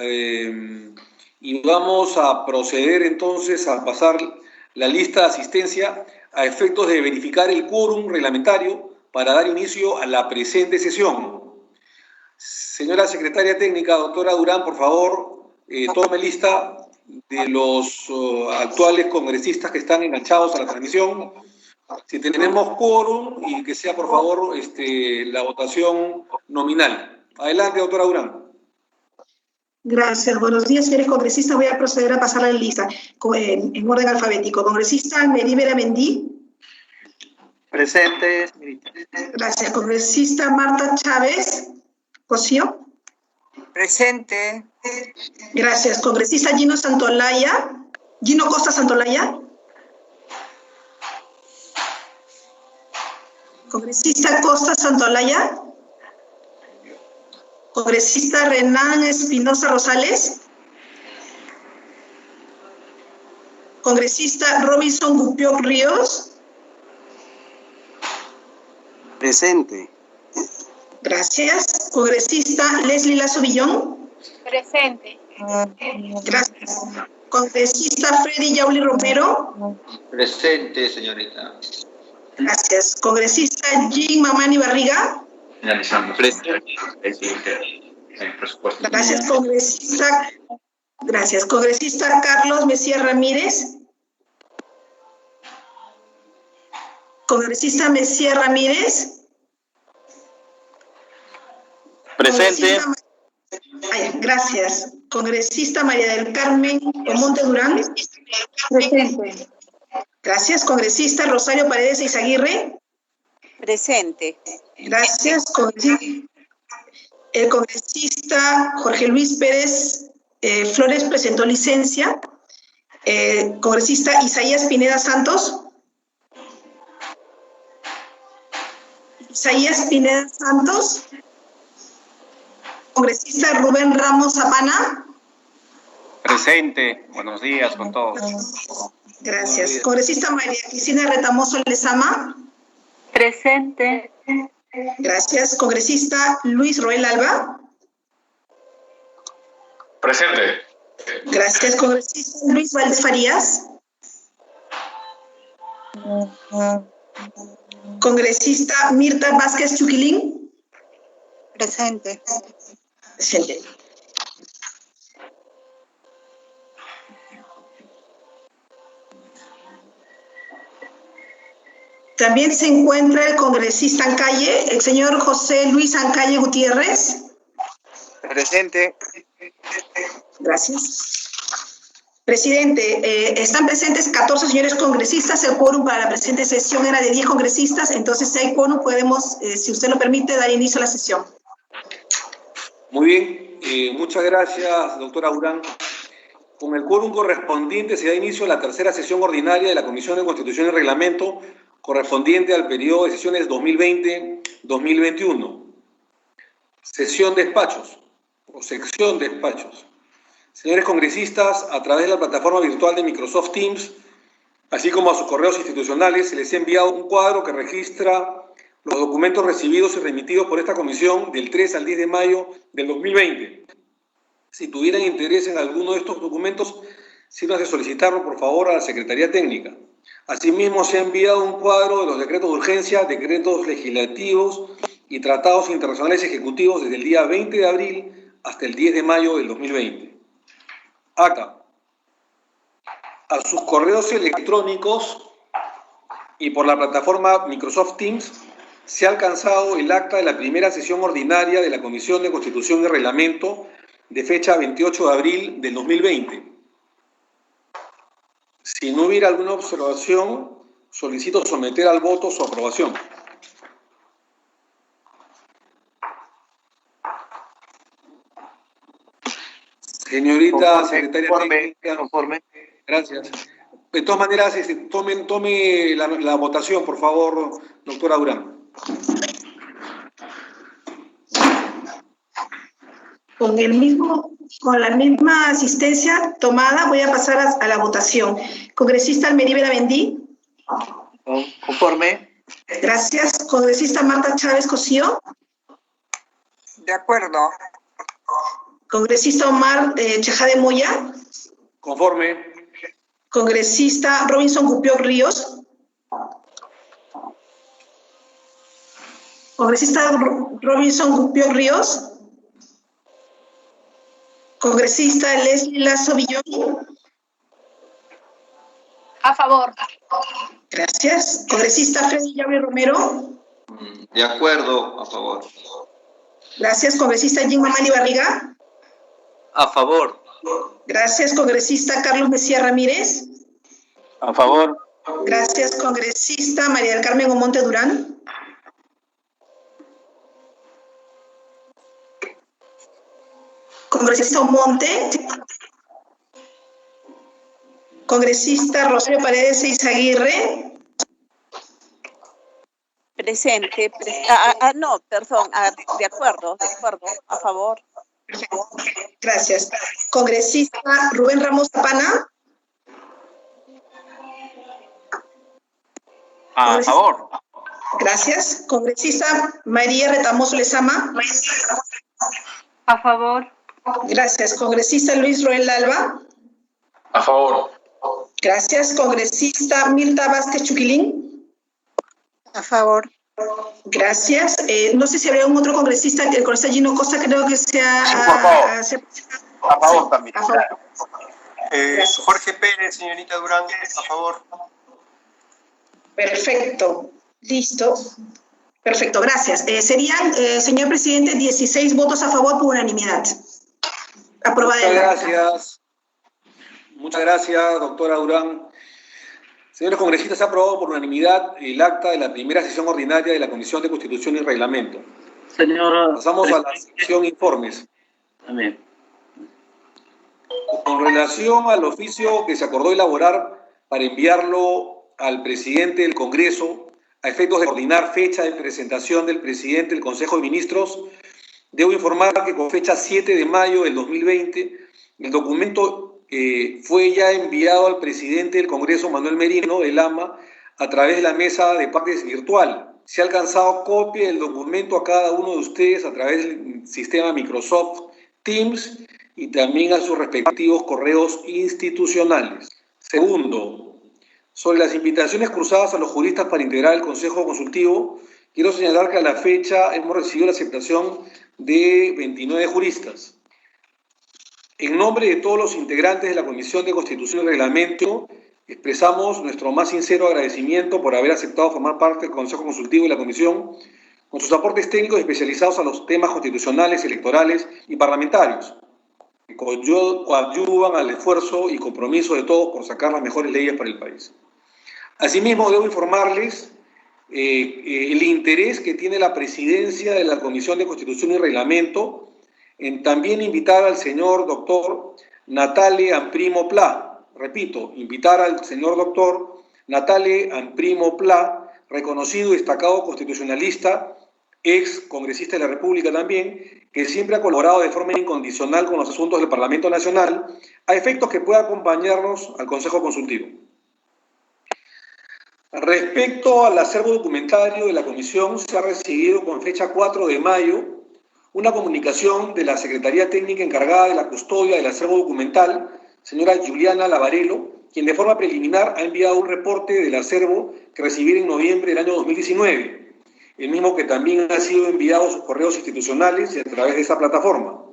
y vamos a proceder entonces a pasar la lista de asistencia a efectos de verificar el quórum reglamentario para dar inicio a la presente sesión. Señora Secretaria Técnica, doctora Durán, por favor, tome lista de los actuales congresistas que están enganchados a la transmisión. Si tenemos quórum, y que sea, por favor, la votación nominal. Adelante, doctora Durán. Gracias. Buenos días, señores congresistas. Voy a proceder a pasar la lista en orden alfabético. Congresista Meribel Amendí. Presente, señorita. Gracias. Congresista Marta Chávez Cosío. Presente. Gracias. Congresista Gino Costa Santolaya. Congresista Costa Santolaya. Congresista Renan Espinosa Rosales. Congresista Robinson Gupioc Ríos. Presente. Gracias. Congresista Leslie Lazo Villón. Presente. Gracias. Congresista Freddy Yauli Romero. Presente, señorita. Gracias. Congresista Jean Mamani Barriga. Finalizando. Presente. Gracias, congresista. Gracias. Congresista Carlos Mejía Ramírez. Congresista Mejía Ramírez. Presente. Gracias. Congresista María del Carmen Omonte Durán. Presente. Gracias. Congresista Rosario Paredes Izaguirre. Presente. Gracias. El congresista Jorge Luis Pérez Flores presentó licencia. Congresista Isaías Pineda Santos. Isaías Pineda Santos. Congresista Rubén Ramos Zapana. Presente. Buenos días con todos. Gracias. Congresista María Cristina Retamoso Lezama. Presente. Gracias. Congresista Luis Roel Alba. Presente. Gracias. Congresista Luis Valdés Farías. Congresista Mirta Vázquez Chuquilín. Presente. Presente. También se encuentra el congresista Ancalle, el señor José Luis Ancalle Gutiérrez. Presente. Gracias. Presidente, están presentes 14 señores congresistas. El quórum para la presente sesión era de 10 congresistas. Entonces, si hay quórum, podemos, si usted lo permite, dar inicio a la sesión. Muy bien. Muchas gracias, doctora Durán. Con el quórum correspondiente se da inicio a la tercera sesión ordinaria de la Comisión de Constitución y Reglamento, correspondiente al periodo de sesiones 2020-2021. Sesión despachos, o sección despachos. Señores congresistas, a través de la plataforma virtual de Microsoft Teams, así como a sus correos institucionales, se les ha enviado un cuadro que registra los documentos recibidos y remitidos por esta comisión del 3 al 10 de mayo del 2020. Si tuvieran interés en alguno de estos documentos, sírvanse a solicitarlo, por favor, a la Secretaría Técnica. Asimismo, se ha enviado un cuadro de los decretos de urgencia, decretos legislativos y tratados internacionales ejecutivos desde el día 20 de abril hasta el 10 de mayo del 2020. Acá, a sus correos electrónicos y por la plataforma Microsoft Teams, se ha alcanzado el acta de la primera sesión ordinaria de la Comisión de Constitución y Reglamento de fecha 28 de abril del 2020. Si no hubiera alguna observación, solicito someter al voto su aprobación. Señorita Conforme, secretaria técnica. Conforme. Gracias. De todas maneras, tome la votación, por favor, doctora Durán. Con la misma asistencia tomada, voy a pasar a la votación. Congresista Almeribel Amendí. Conforme. Gracias. Congresista Marta Chávez Cosío. De acuerdo. Congresista Omar Chejade Moya. Conforme. Congresista Robinson Gupioc Ríos. Congresista Robinson Gupioc Ríos. Congresista Leslie Lazo Villón. A favor. Gracias. Congresista Freddy Llave Romero. De acuerdo, a favor. Gracias. Congresista Jim Mamani Barriga. A favor. Gracias. Congresista Carlos Mejía Ramírez. A favor. Gracias. Congresista María del Carmen Omonte Durán. Congresista Omonte. Congresista Rosario Paredes Eizaguirre. Presente. No, perdón. De acuerdo, a favor. Gracias. Congresista Rubén Ramos Zapana. A favor. Gracias. Congresista María Retamoso Lezama. A favor. Gracias. Congresista Luis Roel Alba. A favor. Gracias. Congresista Mirta Vázquez Chuquilín. A favor. Gracias. No sé si habría un otro congresista, el congresista Gino Costa, creo que sea... Sí, por favor. A favor también. A favor. Jorge Pérez, señorita Durán, a favor. Perfecto. Listo. Perfecto, gracias. Serían, señor presidente, 16 votos a favor por unanimidad. Aprobada. Muchas gracias. Muchas gracias, doctora Durán. Señores congresistas, se ha aprobado por unanimidad el acta de la primera sesión ordinaria de la Comisión de Constitución y Reglamento. Señor Pasamos a la sección informes. Amén. Con relación al oficio que se acordó elaborar para enviarlo al presidente del Congreso a efectos de coordinar fecha de presentación del presidente del Consejo de Ministros, debo informar que con fecha 7 de mayo del 2020, el documento fue ya enviado al presidente del Congreso, Manuel Merino, del AMA, a través de la mesa de partes virtual. Se ha alcanzado copia del documento a cada uno de ustedes a través del sistema Microsoft Teams y también a sus respectivos correos institucionales. Segundo, sobre las invitaciones cruzadas a los juristas para integrar el Consejo Consultivo, quiero señalar que a la fecha hemos recibido la aceptación de 29 juristas. En nombre de todos los integrantes de la Comisión de Constitución y Reglamento, expresamos nuestro más sincero agradecimiento por haber aceptado formar parte del Consejo Consultivo y la Comisión con sus aportes técnicos especializados a los temas constitucionales, electorales y parlamentarios, que coadyuvan al esfuerzo y compromiso de todos por sacar las mejores leyes para el país. Asimismo, debo informarles el interés que tiene la presidencia de la Comisión de Constitución y Reglamento en también invitar al señor doctor Natale Amprimo Pla, repito, invitar al señor doctor Natale Amprimo Pla, reconocido y destacado constitucionalista, ex congresista de la República también, que siempre ha colaborado de forma incondicional con los asuntos del Parlamento Nacional, a efectos que pueda acompañarnos al Consejo Consultivo. Respecto al acervo documentario de la Comisión, se ha recibido con fecha 4 de mayo una comunicación de la Secretaría Técnica encargada de la custodia del acervo documental, señora Juliana Lavarello, quien de forma preliminar ha enviado un reporte del acervo que recibí en noviembre del año 2019, el mismo que también ha sido enviado a sus correos institucionales y a través de esa plataforma.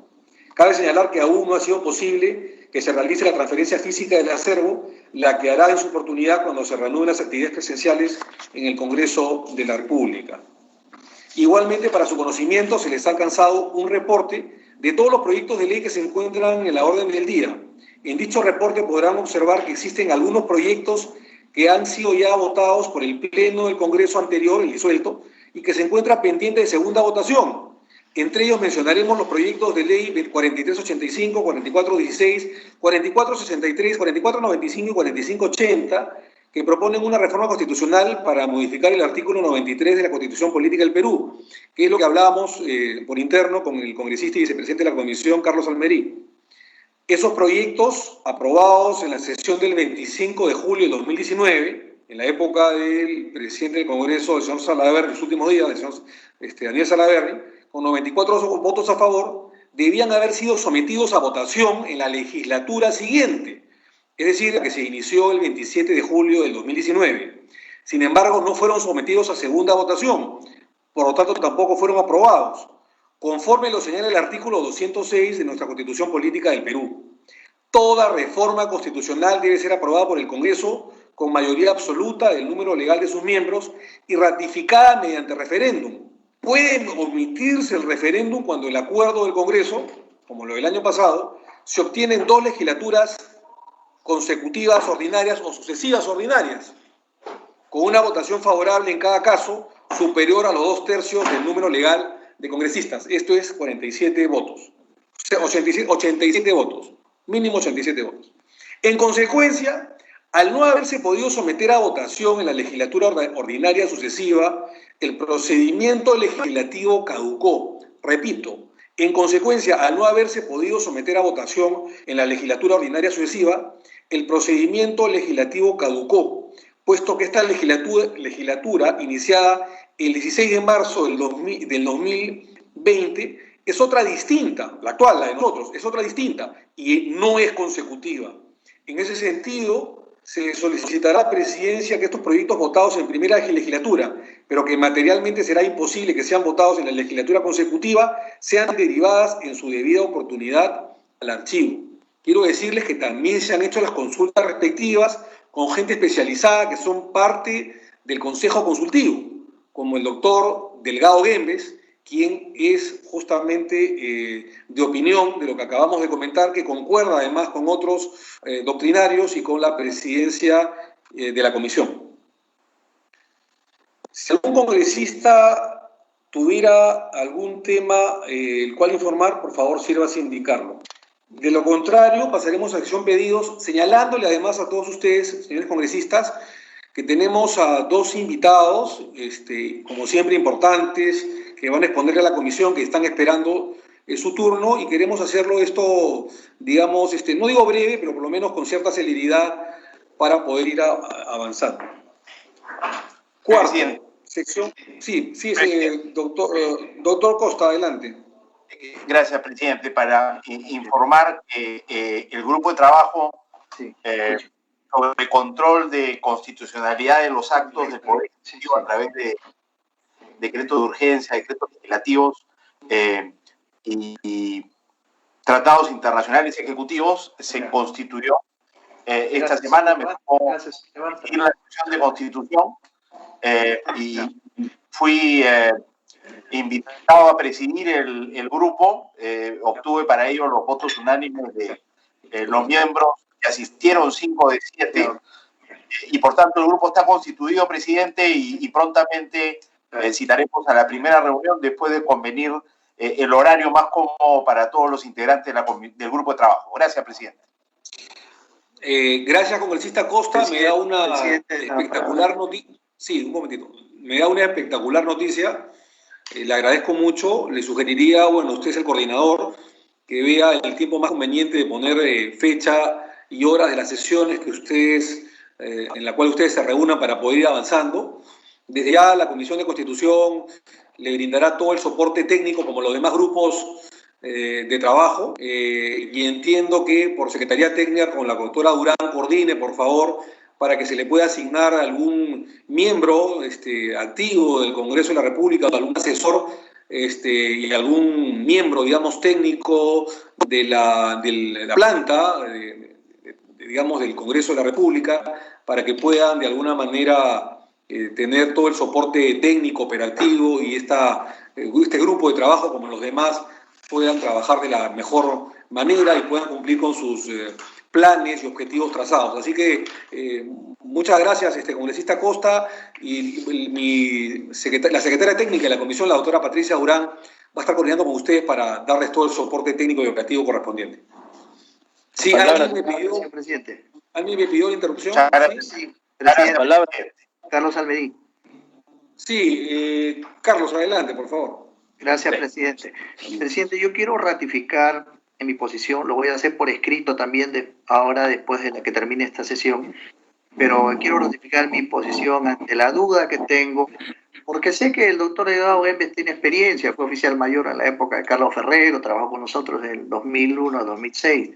Cabe señalar que aún no ha sido posible que se realice la transferencia física del acervo, la que hará en su oportunidad cuando se reanuden las actividades presenciales en el Congreso de la República. Igualmente, para su conocimiento, se les ha alcanzado un reporte de todos los proyectos de ley que se encuentran en la orden del día. En dicho reporte podrán observar que existen algunos proyectos que han sido ya votados por el Pleno del Congreso anterior, el disuelto, y que se encuentra pendiente de segunda votación. Entre ellos mencionaremos los proyectos de ley 4385, 4416, 4463, 4495 y 4580, que proponen una reforma constitucional para modificar el artículo 93 de la Constitución Política del Perú, que es lo que hablábamos por interno con el congresista y vicepresidente de la Comisión, Carlos Almerí. Esos proyectos, aprobados en la sesión del 25 de julio de 2019, en la época del presidente del Congreso, el señor Salaverry, en los últimos días, el señor Daniel Salaverry, con 94 votos a favor, debían haber sido sometidos a votación en la legislatura siguiente, es decir, la que se inició el 27 de julio del 2019. Sin embargo, no fueron sometidos a segunda votación, por lo tanto tampoco fueron aprobados, conforme lo señala el artículo 206 de nuestra Constitución Política del Perú. Toda reforma constitucional debe ser aprobada por el Congreso con mayoría absoluta del número legal de sus miembros y ratificada mediante referéndum. Puede omitirse el referéndum cuando el acuerdo del Congreso, como lo del año pasado, se obtiene en 2 legislaturas consecutivas ordinarias o sucesivas ordinarias, con una votación favorable en cada caso superior a los 2/3 del número legal de congresistas. Esto es 47 votos. 87 votos. Mínimo 87 votos. En consecuencia, al no haberse podido someter a votación en la legislatura ordinaria sucesiva, el procedimiento legislativo caducó. Repito, en consecuencia, al no haberse podido someter a votación en la legislatura ordinaria sucesiva, el procedimiento legislativo caducó, puesto que esta legislatura iniciada el 16 de marzo del 2020 es otra distinta, la actual, la de nosotros, es otra distinta y no es consecutiva. En ese sentido, se solicitará a Presidencia que estos proyectos votados en primera legislatura, pero que materialmente será imposible que sean votados en la legislatura consecutiva, sean derivadas en su debida oportunidad al archivo. Quiero decirles que también se han hecho las consultas respectivas con gente especializada que son parte del Consejo Consultivo, como el doctor Delgado Guembes, quien es justamente de opinión de lo que acabamos de comentar, que concuerda además con otros doctrinarios y con la presidencia de la comisión. Si algún congresista tuviera algún tema el cual informar, por favor sírvase a indicarlo. De lo contrario, pasaremos a acción pedidos, señalándole además a todos ustedes, señores congresistas, que tenemos a 2 invitados, como siempre importantes, que van a exponerle a la comisión, que están esperando su turno, y queremos hacerlo esto, digamos, no digo breve, pero por lo menos con cierta celeridad para poder ir avanzando. Cuarto, sección. Sí, doctor Costa, adelante. Gracias, presidente. Para informar que el grupo de trabajo sobre control de constitucionalidad de los actos del Poder Ejecutivo a través de decretos de urgencia, decretos legislativos y tratados internacionales ejecutivos se constituyó esta semana. Me tocó ir a la Comisión de Constitución y fui invitado a presidir el grupo. Obtuve para ello los votos unánimes de los miembros, que asistieron 5 de 7, y por tanto el grupo está constituido, presidente, y prontamente citaremos a la primera reunión después de convenir el horario más cómodo para todos los integrantes del grupo de trabajo. Gracias, presidente. Gracias, congresista Costa. Me da una espectacular noticia. Sí, un momentito. Me da una espectacular noticia. Le agradezco mucho. Le sugeriría, bueno, usted es el coordinador, que vea el tiempo más conveniente de poner fecha y horas de las sesiones que ustedes, en la cual ustedes se reúnan para poder ir avanzando. Desde ya la Comisión de Constitución le brindará todo el soporte técnico como los demás grupos de trabajo, y entiendo que por Secretaría Técnica con la doctora Durán coordine, por favor, para que se le pueda asignar a algún miembro activo del Congreso de la República, o algún asesor y algún miembro, digamos, técnico de la planta, digamos, del Congreso de la República, para que puedan de alguna manera tener todo el soporte técnico, operativo, y este grupo de trabajo, como los demás, puedan trabajar de la mejor manera y puedan cumplir con sus planes y objetivos trazados. Así que muchas gracias, congresista Costa, y la secretaria técnica de la comisión, la doctora Patricia Durán, va a estar coordinando con ustedes para darles todo el soporte técnico y operativo correspondiente. Sí, ¿alguien me pidió la interrupción? Sí, presidente. Carlos Almerín. Sí, Carlos, adelante, por favor. Gracias, presidente. Presidente, yo quiero ratificar en mi posición, lo voy a hacer por escrito también ahora, después de que termine esta sesión, pero quiero ratificar mi posición ante la duda que tengo Porque sé que el doctor Eduardo Gembes tiene experiencia, fue oficial mayor en la época de Carlos Ferrero, trabajó con nosotros del 2001 a 2006.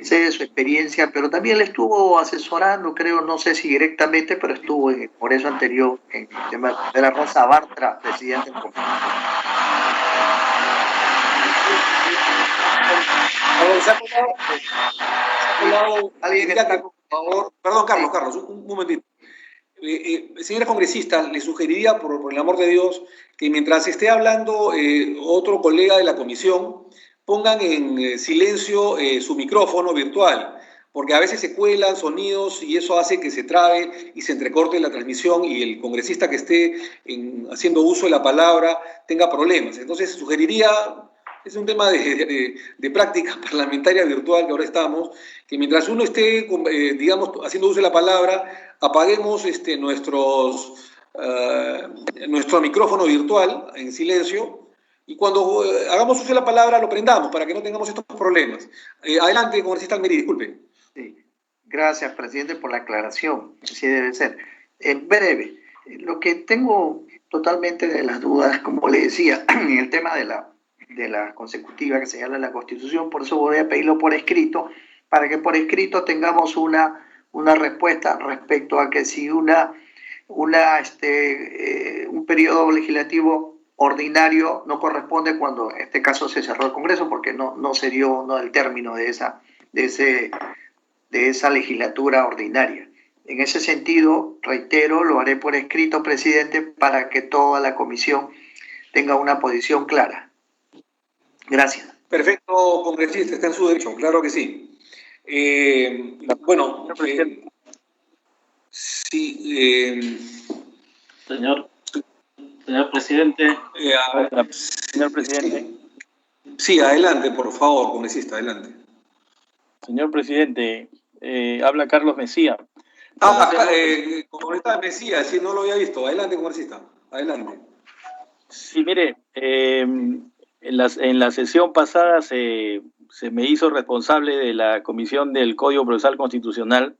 Sé de su experiencia, pero también le estuvo asesorando, creo, no sé si directamente, pero estuvo en el Congreso anterior, en el tema de la Rosa Bartra, presidente del Congreso. Alguien está, por favor. Perdón, Carlos, un momentito. Señores congresistas, les sugeriría, por el amor de Dios, que mientras esté hablando otro colega de la comisión, pongan en silencio su micrófono virtual, porque a veces se cuelan sonidos y eso hace que se trabe y se entrecorte la transmisión y el congresista que esté haciendo uso de la palabra tenga problemas. Entonces, sugeriría, es un tema de práctica parlamentaria virtual que ahora estamos, que mientras uno esté, digamos, haciendo uso de la palabra, apaguemos nuestro micrófono virtual en silencio y cuando hagamos uso de la palabra lo prendamos para que no tengamos estos problemas. Adelante, congresista Almerí, disculpe. Sí. Gracias, presidente, por la aclaración. Así debe ser. En breve, lo que tengo totalmente de las dudas, como le decía, en el tema de la consecutiva que señala la Constitución, por eso voy a pedirlo por escrito, para que por escrito tengamos una respuesta respecto a que si un periodo legislativo ordinario no corresponde cuando en este caso se cerró el Congreso porque no se dio el término de esa legislatura ordinaria. En ese sentido, reitero, lo haré por escrito, presidente, para que toda la comisión tenga una posición clara. Gracias. Perfecto, congresista, está en su derecho, claro que sí. Bueno, sí. Señor presidente. Señor presidente. Sí, adelante, por favor, congresista, adelante. Señor presidente, habla Carlos Mesía. Congresista Mesía, sí, no lo había visto. Adelante, congresista, adelante. Sí, mire, en la sesión pasada se me hizo responsable de la Comisión del Código Procesal Constitucional.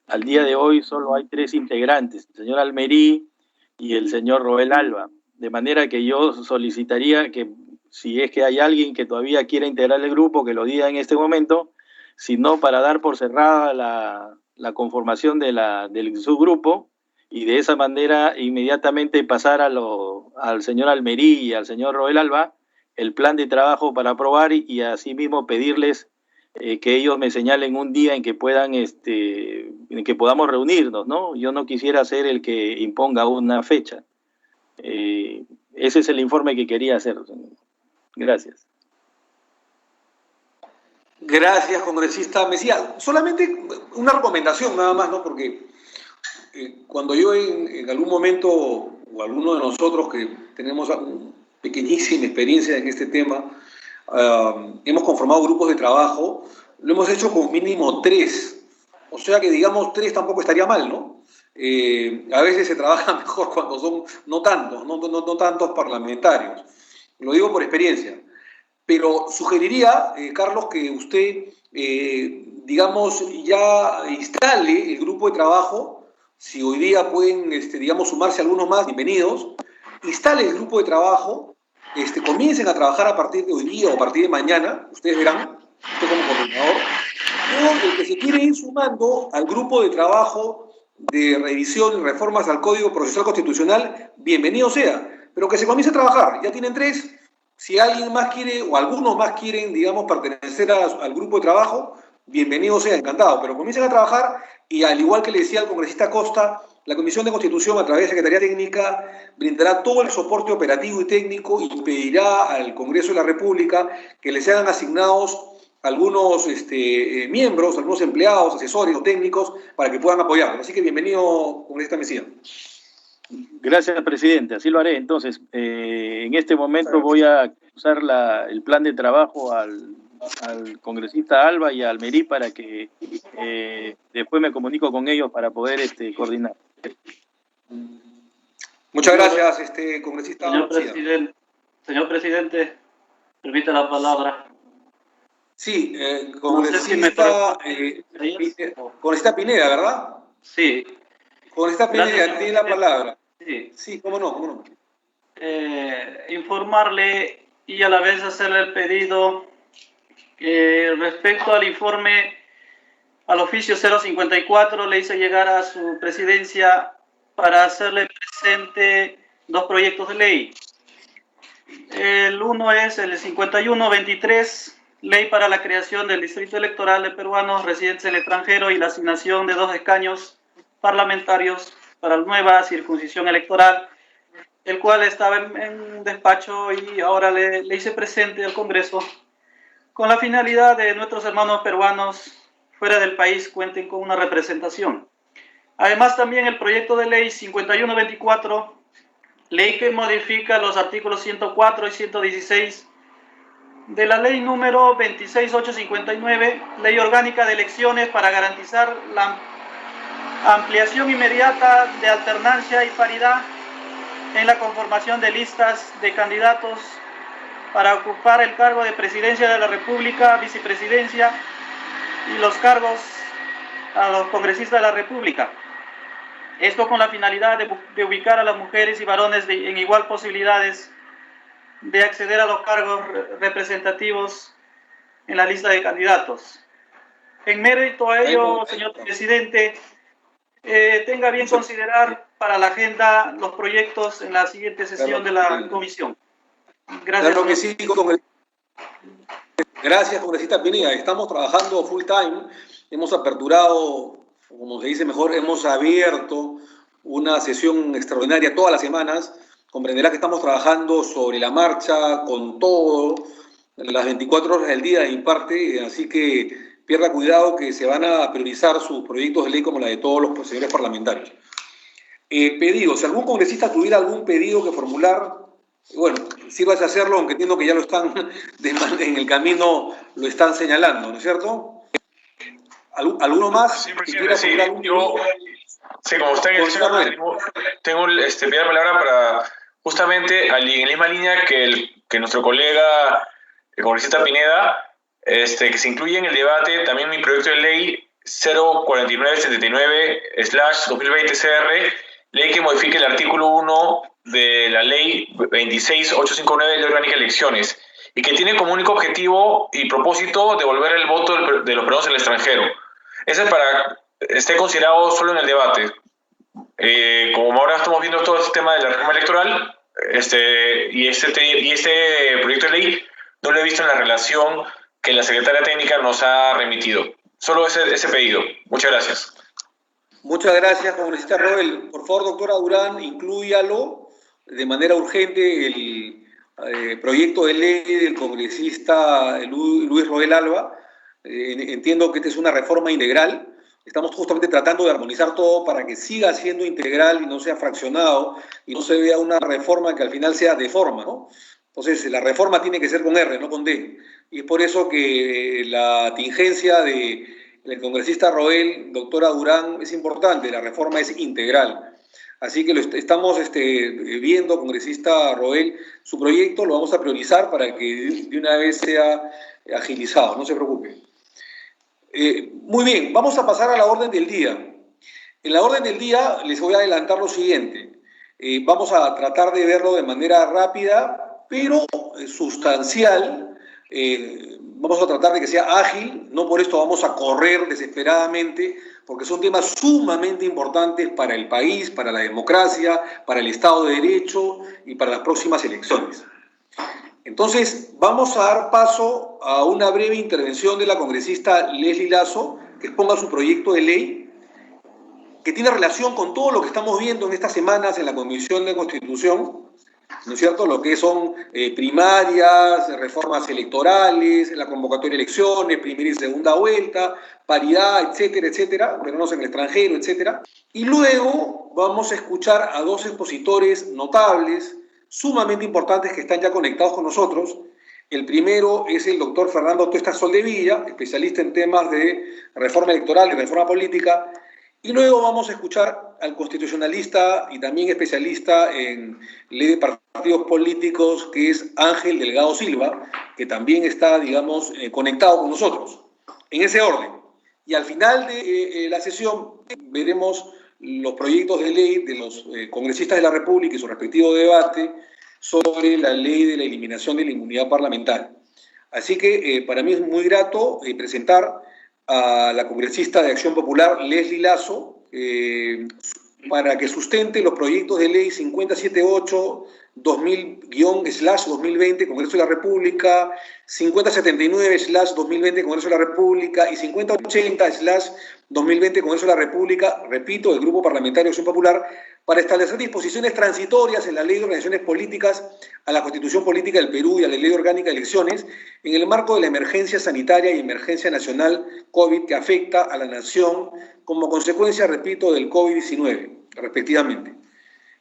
Al día de hoy solo hay 3 integrantes, el señor Almerí y el señor Roel Alba. De manera que yo solicitaría que si es que hay alguien que todavía quiera integrar el grupo, que lo diga en este momento, sino para dar por cerrada la conformación del subgrupo y de esa manera inmediatamente pasar al señor Almerí y al señor Roel Alba el plan de trabajo para aprobar y asimismo pedirles que ellos me señalen un día en que puedan, en que podamos reunirnos, ¿no? Yo no quisiera ser el que imponga una fecha. Ese es el informe que quería hacer. Gracias. Gracias, congresista Mesía. Solamente una recomendación nada más, ¿no? Porque cuando yo en algún momento, o alguno de nosotros que tenemos pequeñísima experiencia en este tema, hemos conformado grupos de trabajo, lo hemos hecho con mínimo 3. O sea que digamos 3 tampoco estaría mal, ¿no? A veces se trabaja mejor cuando son no tantos parlamentarios. Lo digo por experiencia. Pero sugeriría, Carlos, que usted, digamos, ya instale el grupo de trabajo. Si hoy día pueden, digamos, sumarse algunos más, bienvenidos. Instale el grupo de trabajo, comiencen a trabajar a partir de hoy día o a partir de mañana, ustedes verán, usted como coordinador. O el que se quiere ir sumando al grupo de trabajo de revisión y reformas al Código Procesal Constitucional, bienvenido sea, pero que se comience a trabajar. Ya tienen 3. Si alguien más quiere, o algunos más quieren, digamos, pertenecer al grupo de trabajo, bienvenido sea, encantado. Pero comiencen a trabajar y, al igual que le decía al congresista Costa, la Comisión de Constitución, a través de Secretaría Técnica, brindará todo el soporte operativo y técnico y pedirá al Congreso de la República que les sean asignados algunos miembros, algunos empleados, asesores o técnicos para que puedan apoyarlos. Así que bienvenido, congresista Mesía. Gracias, presidente. Así lo haré. Entonces, en este momento voy a usar el plan de trabajo al congresista Alba y a Almerí para que después me comunico con ellos para poder coordinar. Muchas gracias, congresista. Señor presidente, permite la palabra. Sí, congresista Pineda, ¿verdad? Sí. Congresista Pineda, tiene la palabra. Sí, cómo no. Informarle y a la vez hacerle el pedido respecto al informe, al oficio 054, le hice llegar a su presidencia para hacerle presente dos proyectos de ley. El uno es el 5123, ley para la creación del distrito electoral de peruanos residentes en el extranjero y la asignación de 2 escaños parlamentarios para la nueva circunscripción electoral, el cual estaba en despacho y ahora le hice presente al Congreso con la finalidad de nuestros hermanos peruanos fuera del país cuenten con una representación. Además, también el proyecto de ley 5124, ley que modifica los artículos 104 y 116 de la ley número 26859, ley orgánica de elecciones para garantizar la ampliación inmediata de alternancia y paridad en la conformación de listas de candidatos para ocupar el cargo de presidencia de la República, vicepresidencia y los cargos a los congresistas de la República. Esto con la finalidad de ubicar a las mujeres y varones en igual posibilidades de acceder a los cargos representativos en la lista de candidatos. En mérito a ello, señor presidente, tenga bien considerar para la agenda los proyectos en la siguiente sesión de la comisión. Gracias. Claro que sí, gracias, congresista Pineda. Estamos trabajando full time. Hemos aperturado, como se dice mejor, hemos abierto una sesión extraordinaria todas las semanas. Comprenderá que estamos trabajando sobre la marcha con todo, las 24 horas del día de mi parte, así que pierda cuidado que se van a priorizar sus proyectos de ley como la de todos los señores parlamentarios. Pedido, si algún congresista tuviera algún pedido que formular, bueno, sírvase a hacerlo, aunque entiendo que ya lo están, en el camino lo están señalando, ¿no es cierto? ¿Alguno más? Sí, presidente, sí. Sí, como usted tengo la palabra para justamente en la misma línea que nuestro colega, el congresista Pineda, que se incluye en el debate también mi proyecto de ley 04979/2020 CR, ley que modifique el artículo 1 de la ley 26859 de la orgánica de elecciones y que tiene como único objetivo y propósito devolver el voto de los peruanos en el extranjero. Ese es para esté considerado solo en el debate. Como ahora estamos viendo todo el tema de la reforma electoral, y este proyecto de ley no lo he visto en la relación que la secretaria técnica nos ha remitido. Solo ese pedido. Muchas gracias. Muchas gracias, congresista Roel. Por favor, doctora Durán, inclúyalo de manera urgente el proyecto de ley del congresista Luis Roel Alba. Entiendo que esta es una reforma integral. Estamos justamente tratando de armonizar todo para que siga siendo integral y no sea fraccionado y no se vea una reforma que al final sea de forma, ¿no? Entonces, la reforma tiene que ser con R, no con D. Y es por eso que la tingencia del congresista Roel, doctora Durán, es importante. La reforma es integral. Así que estamos viendo, congresista Roel, su proyecto lo vamos a priorizar para que de una vez sea agilizado, no se preocupe. Muy bien, vamos a pasar a la orden del día. En la orden del día les voy a adelantar lo siguiente. Vamos a tratar de verlo de manera rápida, pero sustancial. Vamos a tratar de que sea ágil, no por esto vamos a correr desesperadamente, porque son temas sumamente importantes para el país, para la democracia, para el Estado de Derecho y para las próximas elecciones. Entonces, vamos a dar paso a una breve intervención de la congresista Leslie Lazo, que exponga su proyecto de ley, que tiene relación con todo lo que estamos viendo en estas semanas en la Comisión de Constitución, ¿no es cierto? Lo que son primarias, reformas electorales, la convocatoria de elecciones, primera y segunda vuelta, paridad, etcétera, etcétera, peruanos en el extranjero, etcétera. Y luego vamos a escuchar a dos expositores notables, sumamente importantes, que están ya conectados con nosotros. El primero es el doctor Fernando Tuesta Soldevilla, especialista en temas de reforma electoral y reforma política. Y luego vamos a escuchar al constitucionalista y también especialista en ley de partidos políticos, que es Ángel Delgado Silva, que también está, digamos, conectado con nosotros. En ese orden. Y al final de la sesión veremos los proyectos de ley de los congresistas de la República y su respectivo debate sobre la ley de la eliminación de la inmunidad parlamentaria. Así que para mí es muy grato presentar a la congresista de Acción Popular, Leslie Lazo, para que sustente los proyectos de ley 5078-2020, Congreso de la República, 5079-2020, Congreso de la República, y 5080-2020, Congreso de la República, repito, del Grupo Parlamentario de Acción Popular, para establecer disposiciones transitorias en la Ley de Organizaciones Políticas, a la Constitución Política del Perú y a la Ley Orgánica de Elecciones, en el marco de la emergencia sanitaria y emergencia nacional COVID que afecta a la nación como consecuencia, repito, del COVID-19, respectivamente.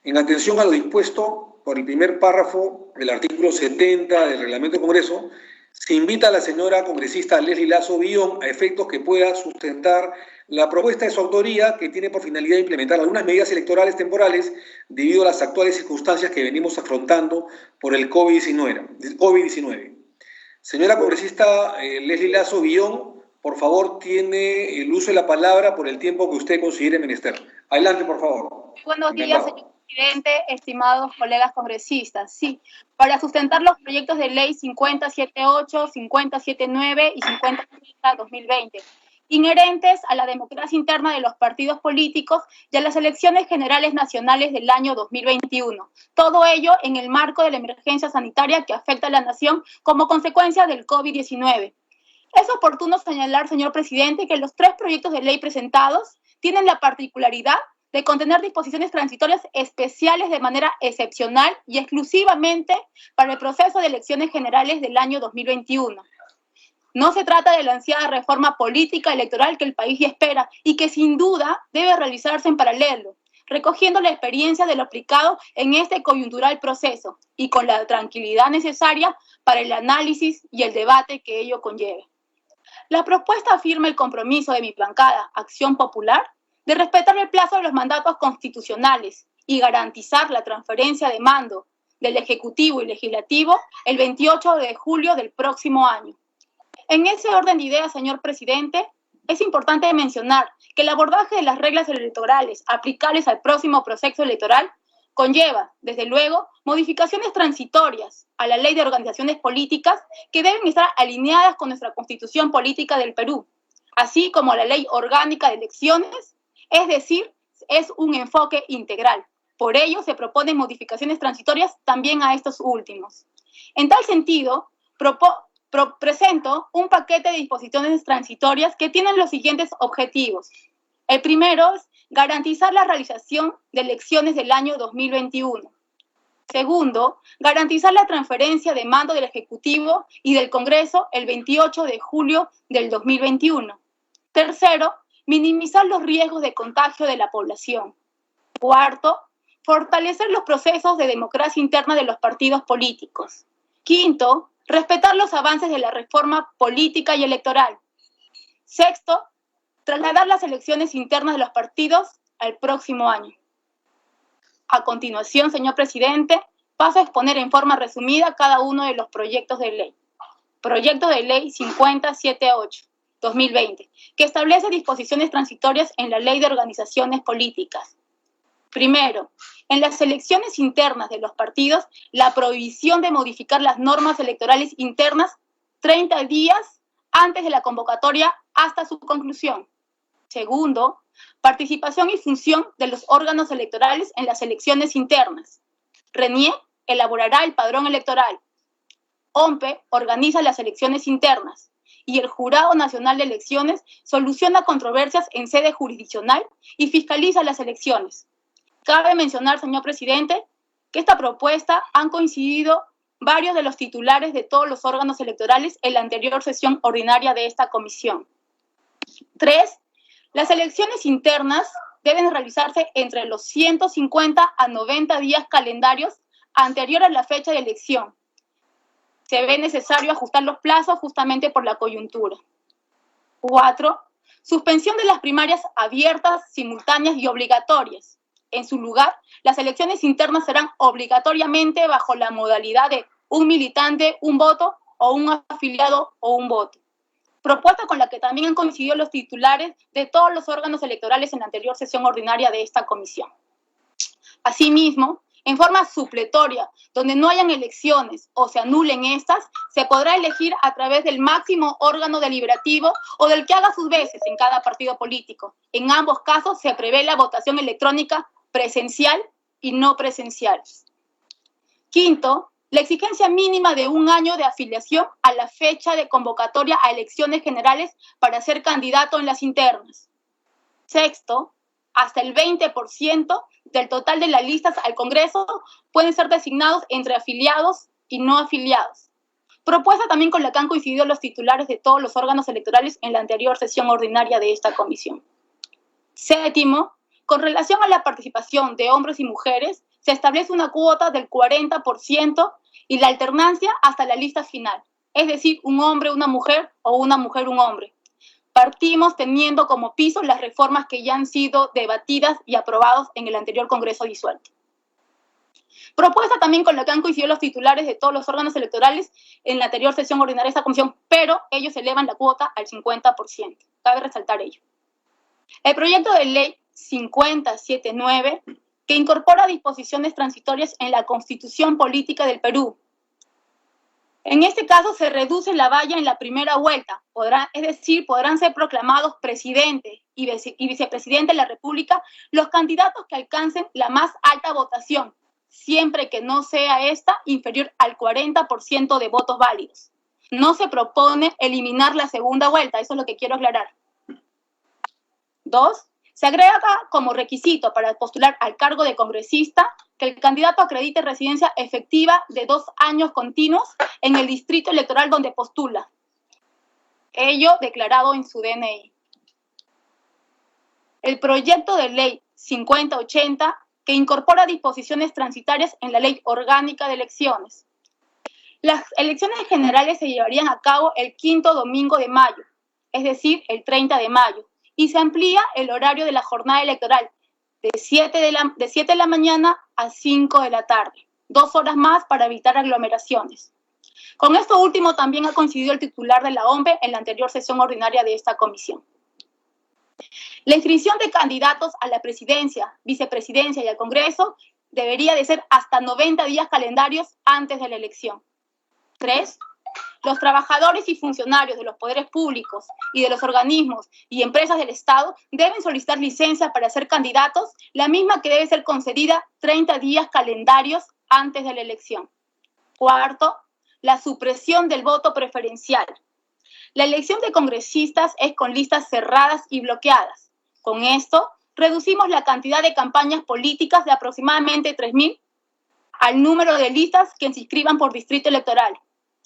En atención a lo dispuesto por el primer párrafo del artículo 70 del Reglamento del Congreso, se invita a la señora congresista Leslie Lazo Billón a efectos que pueda sustentar la propuesta de su autoría, que tiene por finalidad implementar algunas medidas electorales temporales debido a las actuales circunstancias que venimos afrontando por el COVID-19. Señora congresista Leslie Lazo Billón, por favor, tiene el uso de la palabra por el tiempo que usted considere menester. Adelante, por favor. Buenos días, señor presidente, estimados colegas congresistas. Sí, para sustentar los proyectos de ley 5078, 5079 y 5080-2020, inherentes a la democracia interna de los partidos políticos y a las elecciones generales nacionales del año 2021. Todo ello en el marco de la emergencia sanitaria que afecta a la nación como consecuencia del COVID-19. Es oportuno señalar, señor presidente, que los 3 proyectos de ley presentados tienen la particularidad de contener disposiciones transitorias especiales de manera excepcional y exclusivamente para el proceso de elecciones generales del año 2021. No se trata de la ansiada reforma política electoral que el país ya espera y que sin duda debe realizarse en paralelo, recogiendo la experiencia de lo aplicado en este coyuntural proceso y con la tranquilidad necesaria para el análisis y el debate que ello conlleve. La propuesta afirma el compromiso de mi bancada Acción Popular de respetar el plazo de los mandatos constitucionales y garantizar la transferencia de mando del Ejecutivo y Legislativo el 28 de julio del próximo año. En ese orden de ideas, señor presidente, es importante mencionar que el abordaje de las reglas electorales aplicables al próximo proceso electoral conlleva, desde luego, modificaciones transitorias a la Ley de Organizaciones Políticas que deben estar alineadas con nuestra Constitución Política del Perú, así como la Ley Orgánica de Elecciones, es decir, es un enfoque integral. Por ello, se proponen modificaciones transitorias también a estos últimos. En tal sentido, presento un paquete de disposiciones transitorias que tienen los siguientes objetivos. El primero es garantizar la realización de elecciones del año 2021. Segundo, garantizar la transferencia de mando del Ejecutivo y del Congreso el 28 de julio del 2021. Tercero, minimizar los riesgos de contagio de la población. Cuarto, fortalecer los procesos de democracia interna de los partidos políticos. Quinto, respetar los avances de la reforma política y electoral. Sexto, trasladar las elecciones internas de los partidos al próximo año. A continuación, señor presidente, paso a exponer en forma resumida cada uno de los proyectos de ley. Proyecto de ley 5078-2020, que establece disposiciones transitorias en la Ley de Organizaciones Políticas. Primero, en las elecciones internas de los partidos, la prohibición de modificar las normas electorales internas 30 días antes de la convocatoria hasta su conclusión. Segundo, participación y función de los órganos electorales en las elecciones internas. RENIEC elaborará el padrón electoral. OMPE organiza las elecciones internas. Y el Jurado Nacional de Elecciones soluciona controversias en sede jurisdiccional y fiscaliza las elecciones. Cabe mencionar, señor presidente, que esta propuesta han coincidido varios de los titulares de todos los órganos electorales en la anterior sesión ordinaria de esta comisión. 3. Las elecciones internas deben realizarse entre los 150 a 90 días calendarios anterior a la fecha de elección. Se ve necesario ajustar los plazos justamente por la coyuntura. 4. Suspensión de las primarias abiertas, simultáneas y obligatorias. En su lugar, las elecciones internas serán obligatoriamente bajo la modalidad de un militante, un voto, o un afiliado o un voto. propuesta con la que también han coincidido los titulares de todos los órganos electorales en la anterior sesión ordinaria de esta comisión. Asimismo, en forma supletoria, donde no hayan elecciones o se anulen estas, se podrá elegir a través del máximo órgano deliberativo o del que haga sus veces en cada partido político. En ambos casos se prevé la votación electrónica presencial y no presencial. Quinto, la exigencia mínima de 1 año de afiliación a la fecha de convocatoria a elecciones generales para ser candidato en las internas. Sexto, hasta el 20% del total de las listas al Congreso pueden ser designados entre afiliados y no afiliados. Propuesta también con la que han coincidido los titulares de todos los órganos electorales en la anterior sesión ordinaria de esta comisión. Séptimo, con relación a la participación de hombres y mujeres, se establece una cuota del 40% y la alternancia hasta la lista final, es decir, un hombre, una mujer o una mujer, un hombre. Partimos teniendo como piso las reformas que ya han sido debatidas y aprobadas en el anterior Congreso disuelto. Propuesta también con la que han coincidido los titulares de todos los órganos electorales en la anterior sesión ordinaria de esta comisión, pero ellos elevan la cuota al 50%. Cabe resaltar ello. El proyecto de ley 5079, que incorpora disposiciones transitorias en la Constitución Política del Perú. En este caso se reduce la valla en la primera vuelta, es decir, podrán ser proclamados presidente y vicepresidente de la República los candidatos que alcancen la más alta votación, siempre que no sea esta inferior al 40% de votos válidos. No se propone eliminar la segunda vuelta, eso es lo que quiero aclarar. 2. Se agrega como requisito para postular al cargo de congresista que el candidato acredite residencia efectiva de 2 años continuos en el distrito electoral donde postula. Ello declarado en su DNI. El proyecto de ley 5080 que incorpora disposiciones transitarias en la Ley Orgánica de Elecciones. Las elecciones generales se llevarían a cabo el 5º domingo de mayo, es decir, el 30 de mayo, y se amplía el horario de la jornada electoral de 7 de la mañana a 5 de la tarde, 2 horas más para evitar aglomeraciones. Con esto último también ha coincidido el titular de la OMPE en la anterior sesión ordinaria de esta comisión. La inscripción de candidatos a la presidencia, vicepresidencia y al Congreso debería de ser hasta 90 días calendarios antes de la elección. 3. Los trabajadores y funcionarios de los poderes públicos y de los organismos y empresas del Estado deben solicitar licencia para ser candidatos, la misma que debe ser concedida 30 días calendarios antes de la elección. 4. La supresión del voto preferencial. La elección de congresistas es con listas cerradas y bloqueadas. Con esto, reducimos la cantidad de campañas políticas de aproximadamente 3.000 al número de listas que se inscriban por distrito electoral.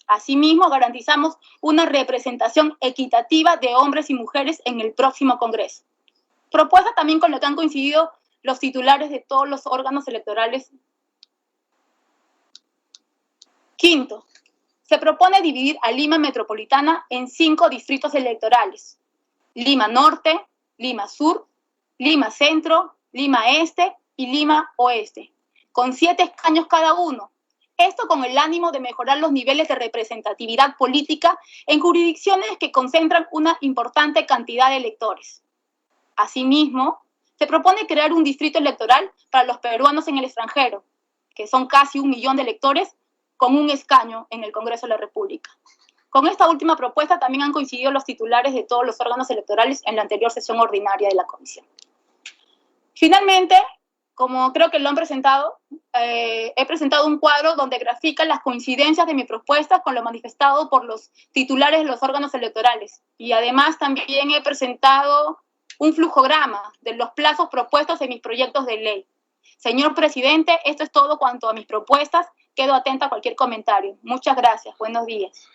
Asimismo, garantizamos una representación equitativa de hombres y mujeres en el próximo Congreso. Propuesta también con lo que han coincidido los titulares de todos los órganos electorales. Quinto, se propone dividir a Lima Metropolitana en 5 distritos electorales: Lima Norte, Lima Sur, Lima Centro, Lima Este y Lima Oeste, con 7 escaños cada uno. Esto con el ánimo de mejorar los niveles de representatividad política en jurisdicciones que concentran una importante cantidad de electores. Asimismo, se propone crear un distrito electoral para los peruanos en el extranjero, que son casi 1 millón de electores, con 1 escaño en el Congreso de la República. Con esta última propuesta también han coincidido los titulares de todos los órganos electorales en la anterior sesión ordinaria de la comisión. Finalmente, como creo que lo han presentado, he presentado un cuadro donde grafica las coincidencias de mi propuesta con lo manifestado por los titulares de los órganos electorales. Y además también he presentado un flujograma de los plazos propuestos en mis proyectos de ley. Señor presidente, esto es todo cuanto a mis propuestas. Quedo atenta a cualquier comentario. Muchas gracias. Buenos días.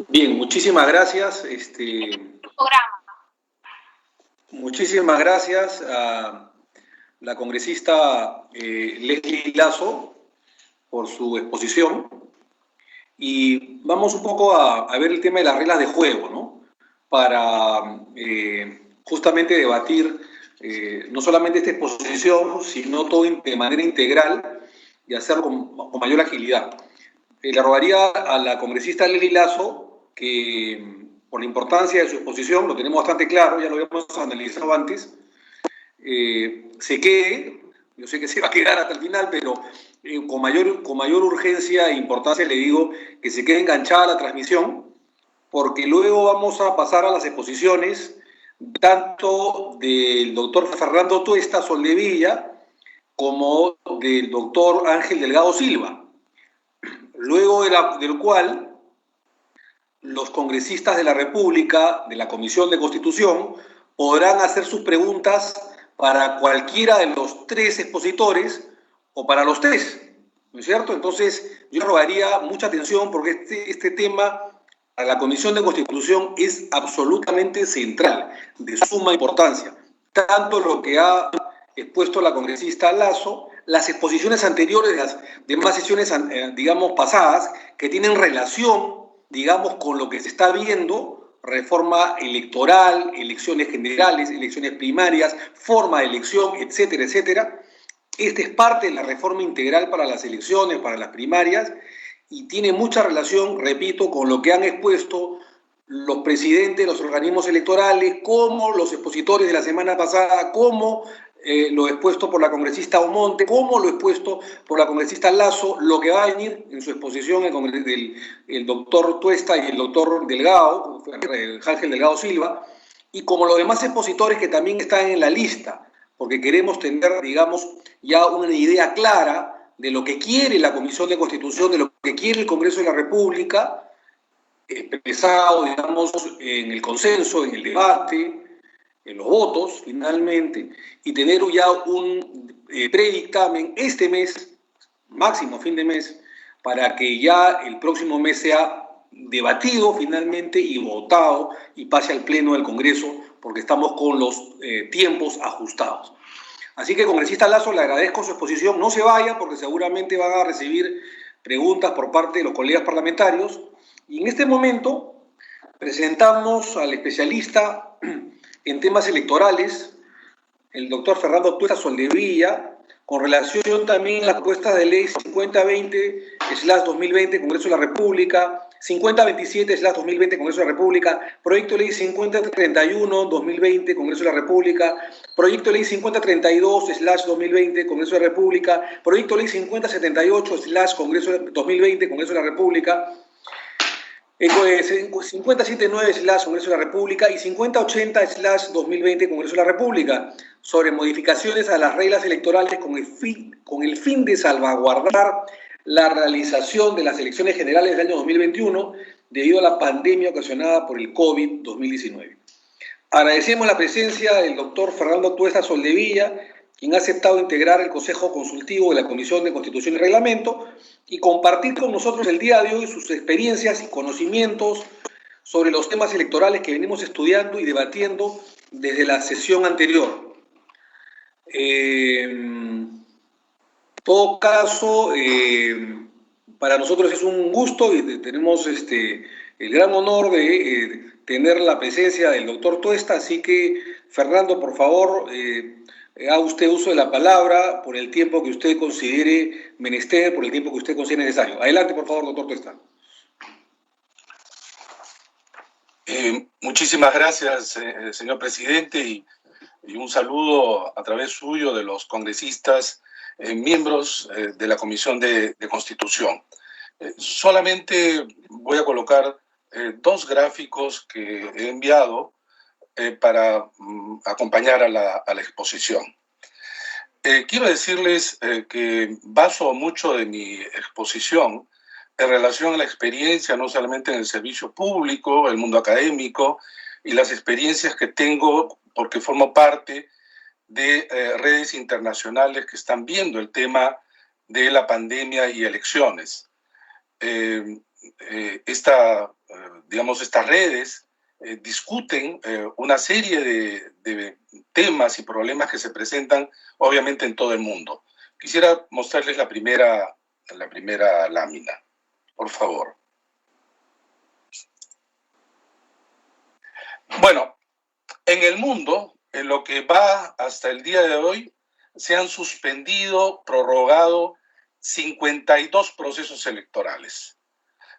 Bien, muchísimas gracias. Muchísimas gracias a la congresista Leslie Lazo por su exposición. Y vamos un poco a ver el tema de las reglas de juego, ¿no? Para justamente debatir no solamente esta exposición, sino todo de manera integral y hacerlo con mayor agilidad. le rogaría a la congresista Leslie Lazo que, por la importancia de su exposición, lo tenemos bastante claro, ya lo habíamos analizado antes, se quede, yo sé que se va a quedar hasta el final, pero con mayor urgencia e importancia le digo que se quede enganchada a la transmisión, porque luego vamos a pasar a las exposiciones tanto del doctor Fernando Tuesta Soldevilla como del doctor Ángel Delgado Silva, luego del cual los congresistas de la República, de la Comisión de Constitución, podrán hacer sus preguntas para cualquiera de los tres expositores o para los tres, ¿no es cierto? Entonces, yo rogaría mucha atención porque este tema a la Comisión de Constitución es absolutamente central, de suma importancia. Tanto lo que ha expuesto la congresista Lazo, las exposiciones anteriores de las demás sesiones, digamos, pasadas, que tienen relación, digamos, con lo que se está viendo, reforma electoral, elecciones generales, elecciones primarias, forma de elección, etcétera, etcétera. Esta es parte de la reforma integral para las elecciones, para las primarias, y tiene mucha relación, repito, con lo que han expuesto los presidentes de los organismos electorales, como los expositores de la semana pasada, como lo expuesto por la congresista Omonte, como lo expuesto por la congresista Lazo, lo que va a venir en su exposición el doctor Tuesta y el doctor Delgado, Ángel Delgado Silva, y como los demás expositores que también están en la lista, porque queremos tener, digamos, ya una idea clara de lo que quiere la Comisión de Constitución, de lo que quiere el Congreso de la República, expresado, digamos, en el consenso, en el debate, en los votos, finalmente, y tener ya un predictamen este mes, máximo fin de mes, para que ya el próximo mes sea debatido finalmente y votado y pase al Pleno del Congreso, porque estamos con los tiempos ajustados. Así que, congresista Lazo, le agradezco su exposición. No se vaya, porque seguramente van a recibir preguntas por parte de los colegas parlamentarios. Y en este momento presentamos al especialista en temas electorales, el doctor Fernando Tuesta Soldevilla, con relación también a la propuesta de ley 5020/2020, Congreso de la República, 5027/2020, Congreso de la República, proyecto de ley 5031/2020, Congreso de la República, proyecto de ley 5032/2020, Congreso de la República, proyecto de ley 5078/2020, Congreso de la República, 5079/Congreso de la República y 5080/2020 Congreso de la República, sobre modificaciones a las reglas electorales con el fin de salvaguardar la realización de las elecciones generales del año 2021 debido a la pandemia ocasionada por el COVID-2019. Agradecemos la presencia del doctor Fernando Tuesta Soldevilla, quien ha aceptado integrar el Consejo Consultivo de la Comisión de Constitución y Reglamento y compartir con nosotros el día de hoy sus experiencias y conocimientos sobre los temas electorales que venimos estudiando y debatiendo desde la sesión anterior. En todo caso, para nosotros es un gusto y tenemos el gran honor de tener la presencia del doctor Tuesta, así que, Fernando, por favor, haga usted uso de la palabra por el tiempo que usted considere menester, por el tiempo que usted considere necesario. Adelante, por favor, doctor Tuesta. Muchísimas gracias, señor presidente, y un saludo a través suyo de los congresistas, miembros de la Comisión de Constitución. Solamente voy a colocar dos gráficos que he enviado para acompañar a la exposición. Quiero decirles que baso mucho de mi exposición en relación a la experiencia, no solamente en el servicio público, el mundo académico, y las experiencias que tengo porque formo parte de redes internacionales que están viendo el tema de la pandemia y elecciones. Estas redes discuten una serie de temas y problemas que se presentan obviamente en todo el mundo. Quisiera mostrarles la primera lámina, por favor. Bueno, en el mundo, en lo que va hasta el día de hoy, se han suspendido, prorrogado 52 procesos electorales,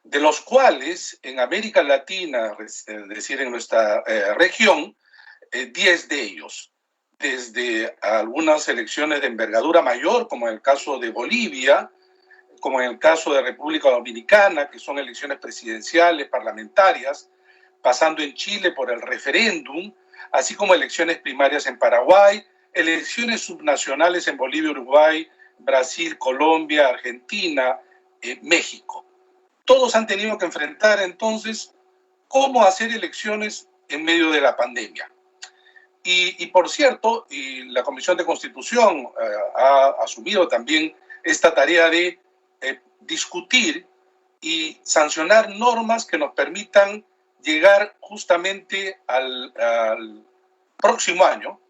de los cuales en América Latina, es decir, en nuestra región, 10 de ellos, desde algunas elecciones de envergadura mayor, como en el caso de Bolivia, como en el caso de República Dominicana, que son elecciones presidenciales, parlamentarias, pasando en Chile por el referéndum, así como elecciones primarias en Paraguay, elecciones subnacionales en Bolivia, Uruguay, Brasil, Colombia, Argentina, México. Todos han tenido que enfrentar entonces cómo hacer elecciones en medio de la pandemia. Y por cierto, y la Comisión de Constitución ha asumido también esta tarea de discutir y sancionar normas que nos permitan llegar justamente al próximo año,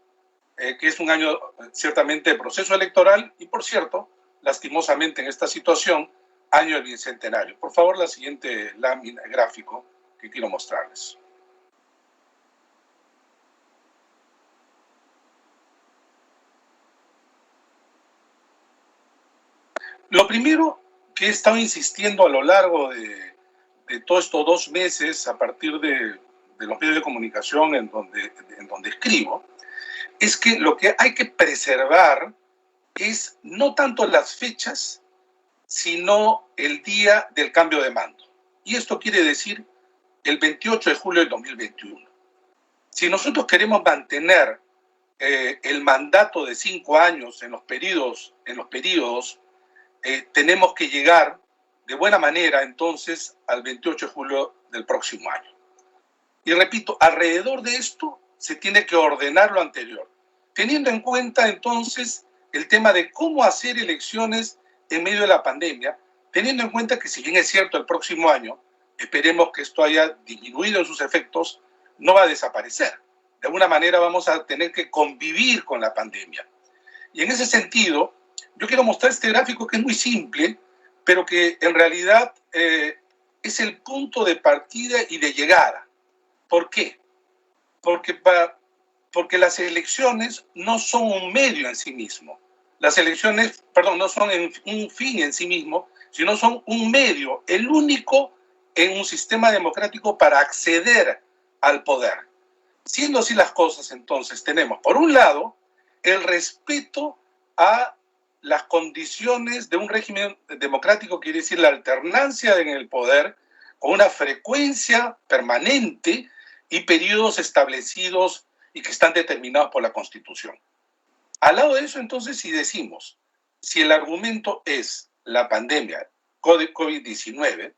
que es un año ciertamente de proceso electoral y, por cierto, lastimosamente en esta situación, año del bicentenario. Por favor, la siguiente lámina gráfico que quiero mostrarles. Lo primero que he estado insistiendo a lo largo de todos estos 2 meses, a partir de los medios de comunicación en donde escribo, es que lo que hay que preservar es no tanto las fechas, sino el día del cambio de mando. Y esto quiere decir el 28 de julio del 2021. Si nosotros queremos mantener el mandato de 5 años en los periodos, tenemos que llegar de buena manera entonces al 28 de julio del próximo año. Y repito, alrededor de esto se tiene que ordenar lo anterior, teniendo en cuenta entonces el tema de cómo hacer elecciones en medio de la pandemia, teniendo en cuenta que si bien es cierto el próximo año, esperemos que esto haya disminuido en sus efectos, no va a desaparecer. De alguna manera vamos a tener que convivir con la pandemia. Y en ese sentido, yo quiero mostrar este gráfico que es muy simple, pero que en realidad es el punto de partida y de llegada. ¿Por qué? Porque las elecciones no son un medio en sí mismo. Las elecciones, no son un fin en sí mismo, sino son un medio, el único en un sistema democrático para acceder al poder. Siendo así las cosas, entonces, tenemos, por un lado, el respeto a las condiciones de un régimen democrático, quiere decir la alternancia en el poder, con una frecuencia permanente y periodos establecidos y que están determinados por la Constitución. Al lado de eso, entonces, si decimos, si el argumento es la pandemia COVID-19,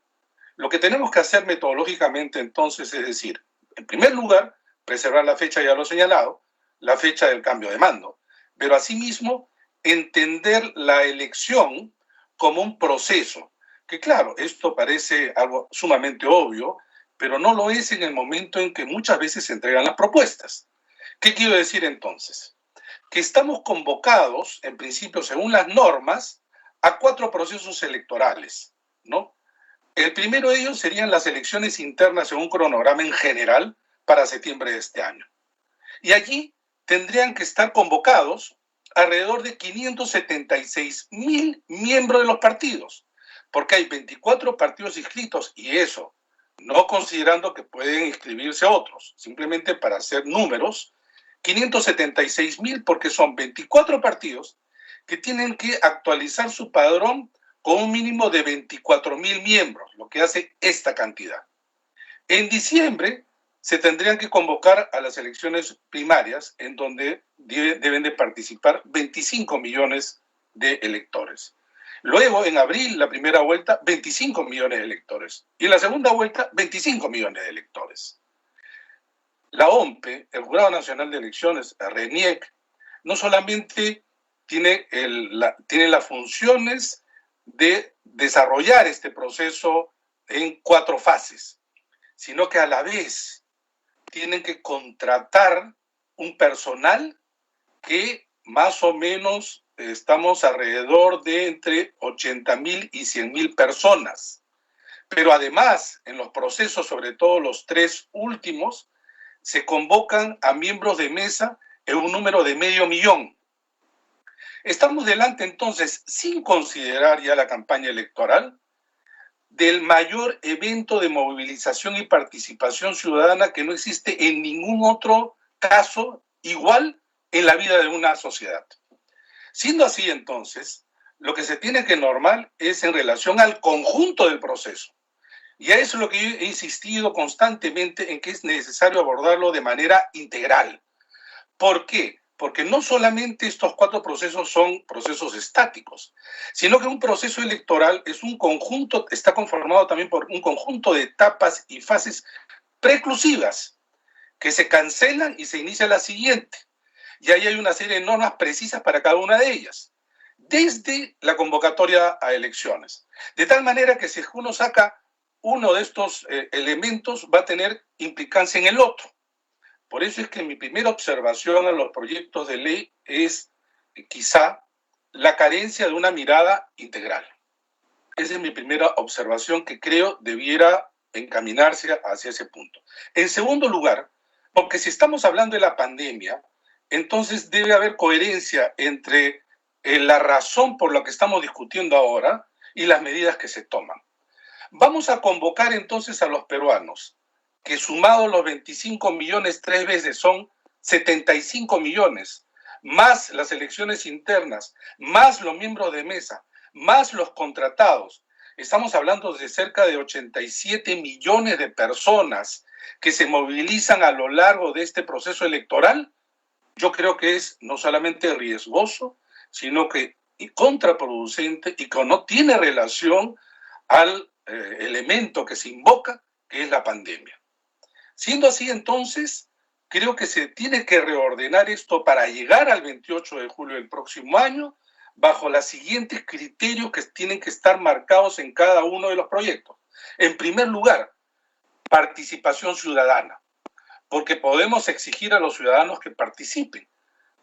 lo que tenemos que hacer metodológicamente, entonces, es decir, en primer lugar, preservar la fecha, ya lo he señalado, la fecha del cambio de mando, pero asimismo, entender la elección como un proceso, que claro, esto parece algo sumamente obvio, pero no lo es en el momento en que muchas veces se entregan las propuestas. ¿Qué quiero decir entonces? Que estamos convocados, en principio, según las normas, a 4 procesos electorales, ¿no? El primero de ellos serían las elecciones internas en un cronograma en general para septiembre de este año. Y allí tendrían que estar convocados alrededor de 576.000 miembros de los partidos, porque hay 24 partidos inscritos y eso, no considerando que pueden inscribirse otros, simplemente para hacer números, 576.000 porque son 24 partidos que tienen que actualizar su padrón con un mínimo de 24.000 miembros, lo que hace esta cantidad. En diciembre se tendrían que convocar a las elecciones primarias en donde deben de participar 25 millones de electores. Luego, en abril, la primera vuelta, 25 millones de electores. Y en la segunda vuelta, 25 millones de electores. La OMPE, el Jurado Nacional de Elecciones, RENIEC, no solamente tiene las funciones de desarrollar este proceso en 4 fases, sino que a la vez tienen que contratar un personal que más o menos estamos alrededor de entre 80.000 y 100.000 personas. Pero además, en los procesos, sobre todo los 3 últimos, se convocan a miembros de mesa en un número de 500.000. Estamos delante entonces, sin considerar ya la campaña electoral, del mayor evento de movilización y participación ciudadana que no existe en ningún otro caso igual en la vida de una sociedad. Siendo así entonces, lo que se tiene que normar es en relación al conjunto del proceso. Y a eso es lo que yo he insistido constantemente en que es necesario abordarlo de manera integral. ¿Por qué? Porque no solamente estos 4 procesos son procesos estáticos, sino que un proceso electoral es un conjunto, está conformado también por un conjunto de etapas y fases preclusivas que se cancelan y se inicia la siguiente. Y ahí hay una serie de normas precisas para cada una de ellas, desde la convocatoria a elecciones. De tal manera que si uno saca uno de estos elementos, va a tener implicancia en el otro. Por eso es que mi primera observación a los proyectos de ley es quizá la carencia de una mirada integral. Esa es mi primera observación que creo debiera encaminarse hacia ese punto. En segundo lugar, porque si estamos hablando de la pandemia, entonces debe haber coherencia entre la razón por la que estamos discutiendo ahora y las medidas que se toman. Vamos a convocar entonces a los peruanos, que sumados los 25 millones 3 veces son 75 millones, más las elecciones internas, más los miembros de mesa, más los contratados. Estamos hablando de cerca de 87 millones de personas que se movilizan a lo largo de este proceso electoral. Yo creo que es no solamente riesgoso, sino que contraproducente y que no tiene relación al elemento que se invoca, que es la pandemia. Siendo así, entonces, creo que se tiene que reordenar esto para llegar al 28 de julio del próximo año bajo los siguientes criterios que tienen que estar marcados en cada uno de los proyectos. En primer lugar, participación ciudadana, porque podemos exigir a los ciudadanos que participen,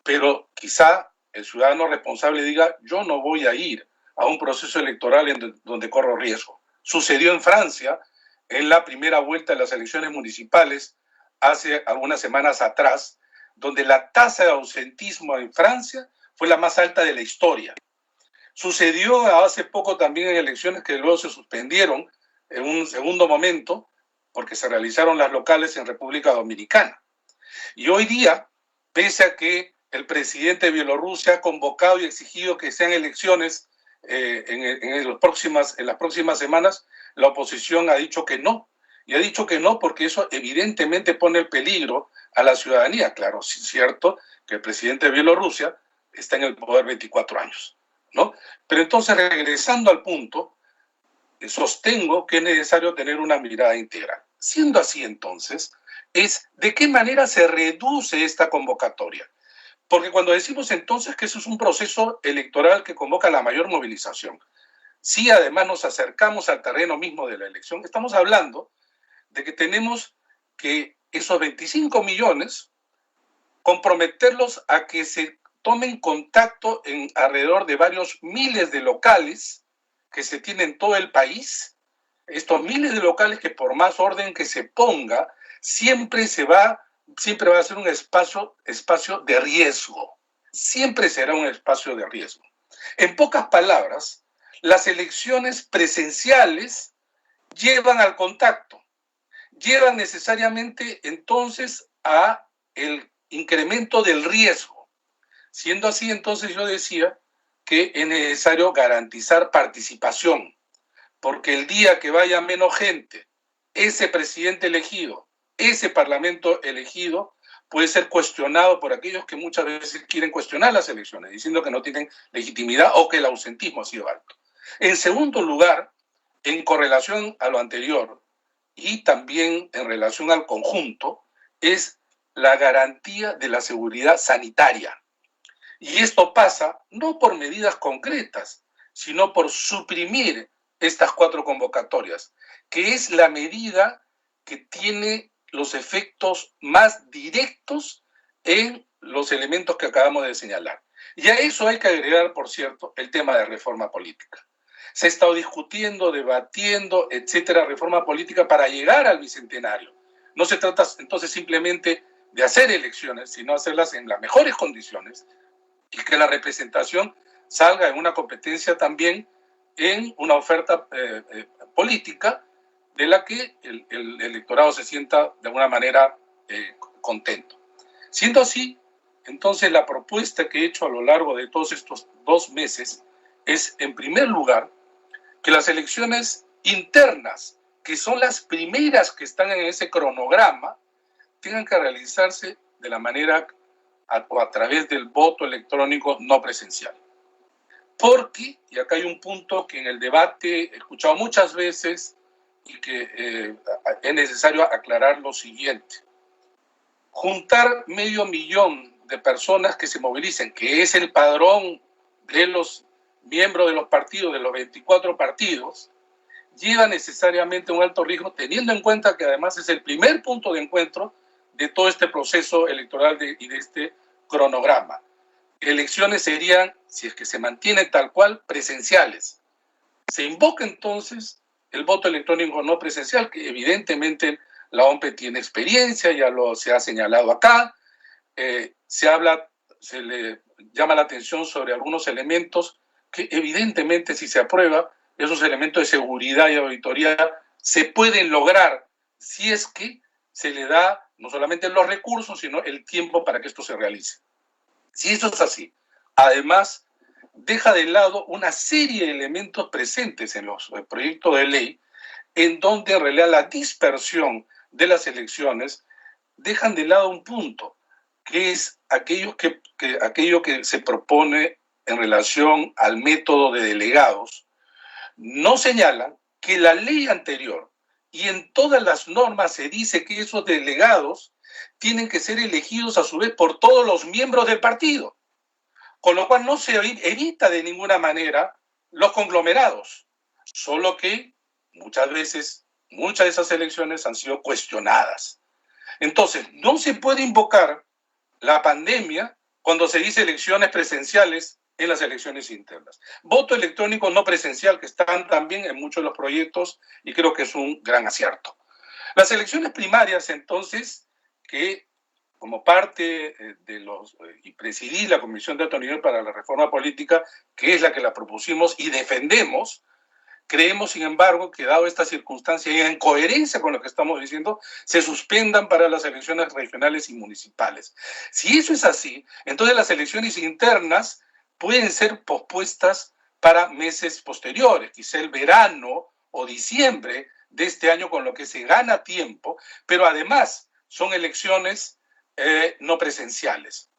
pero quizá el ciudadano responsable diga, yo no voy a ir a un proceso electoral donde corro riesgo. Sucedió en Francia, en la primera vuelta de las elecciones municipales, hace algunas semanas atrás, donde la tasa de ausentismo en Francia fue la más alta de la historia. Sucedió hace poco también en elecciones que luego se suspendieron en un segundo momento, porque se realizaron las locales en República Dominicana. Y hoy día, pese a que el presidente de Bielorrusia ha convocado y exigido que sean elecciones en las próximas semanas, la oposición ha dicho que no. Y ha dicho que no porque eso evidentemente pone en peligro a la ciudadanía. Claro, es cierto que el presidente de Bielorrusia está en el poder 24 años, ¿no? Pero entonces, regresando al punto, sostengo que es necesario tener una mirada integral. Siendo así, entonces, es de qué manera se reduce esta convocatoria. Porque cuando decimos entonces que eso es un proceso electoral que convoca la mayor movilización, si además nos acercamos al terreno mismo de la elección, estamos hablando de que tenemos que esos 25 millones comprometerlos a que se tomen contacto en alrededor de varios miles de locales que se tienen en todo el país. Estos miles de locales que por más orden que se ponga, siempre va a ser un espacio de riesgo. Siempre será un espacio de riesgo. En pocas palabras, las elecciones presenciales llevan al contacto, llevan necesariamente entonces a el incremento del riesgo. Siendo así, entonces yo decía que es necesario garantizar participación, porque el día que vaya menos gente, ese presidente elegido, ese parlamento elegido, puede ser cuestionado por aquellos que muchas veces quieren cuestionar las elecciones, diciendo que no tienen legitimidad o que el ausentismo ha sido alto. En segundo lugar, en correlación a lo anterior y también en relación al conjunto, es la garantía de la seguridad sanitaria. Y esto pasa no por medidas concretas, sino por suprimir estas 4 convocatorias, que es la medida que tiene los efectos más directos en los elementos que acabamos de señalar. Y a eso hay que agregar, por cierto, el tema de reforma política. Se ha estado discutiendo, debatiendo, etcétera, reforma política para llegar al bicentenario. No se trata entonces simplemente de hacer elecciones, sino hacerlas en las mejores condiciones, y que la representación salga en una competencia también en una oferta política de la que el electorado se sienta de alguna manera contento. Siendo así, entonces la propuesta que he hecho a lo largo de todos estos 2 meses es, en primer lugar, que las elecciones internas, que son las primeras que están en ese cronograma, tengan que realizarse de la manera o a través del voto electrónico no presencial. Porque, y acá hay un punto que en el debate he escuchado muchas veces y que es necesario aclarar lo siguiente. Juntar 500.000 de personas que se movilicen, que es el padrón de los miembros de los partidos, de los 24 partidos, lleva necesariamente un alto riesgo, teniendo en cuenta que además es el primer punto de encuentro de todo este proceso electoral y de este cronograma. Elecciones serían, si es que se mantiene tal cual, presenciales. Se invoca entonces el voto electrónico no presencial, que evidentemente la OMPE tiene experiencia, ya se ha señalado acá, se le llama la atención sobre algunos elementos que evidentemente si se aprueba, esos elementos de seguridad y auditoría se pueden lograr si es que se le da no solamente los recursos, sino el tiempo para que esto se realice. Si eso es así, además deja de lado una serie de elementos presentes en los proyectos de ley en donde en realidad la dispersión de las elecciones dejan de lado un punto, que es aquello que se propone en relación al método de delegados. No señalan que la ley anterior y en todas las normas se dice que esos delegados tienen que ser elegidos a su vez por todos los miembros del partido, con lo cual no se evita de ninguna manera los conglomerados, solo que muchas veces, muchas de esas elecciones han sido cuestionadas. Entonces, no se puede invocar la pandemia cuando se dice elecciones presenciales en las elecciones internas. Voto electrónico no presencial, que están también en muchos de los proyectos y creo que es un gran acierto. Las elecciones primarias, entonces, que como parte y presidí la Comisión de Alto Nivel para la Reforma Política, que es la que la propusimos y defendemos, creemos, sin embargo, que dado esta circunstancia y en coherencia con lo que estamos diciendo, se suspendan para las elecciones regionales y municipales. Si eso es así, entonces las elecciones internas pueden ser pospuestas para meses posteriores, quizá el verano o diciembre de este año, con lo que se gana tiempo, pero además son elecciones no presenciales.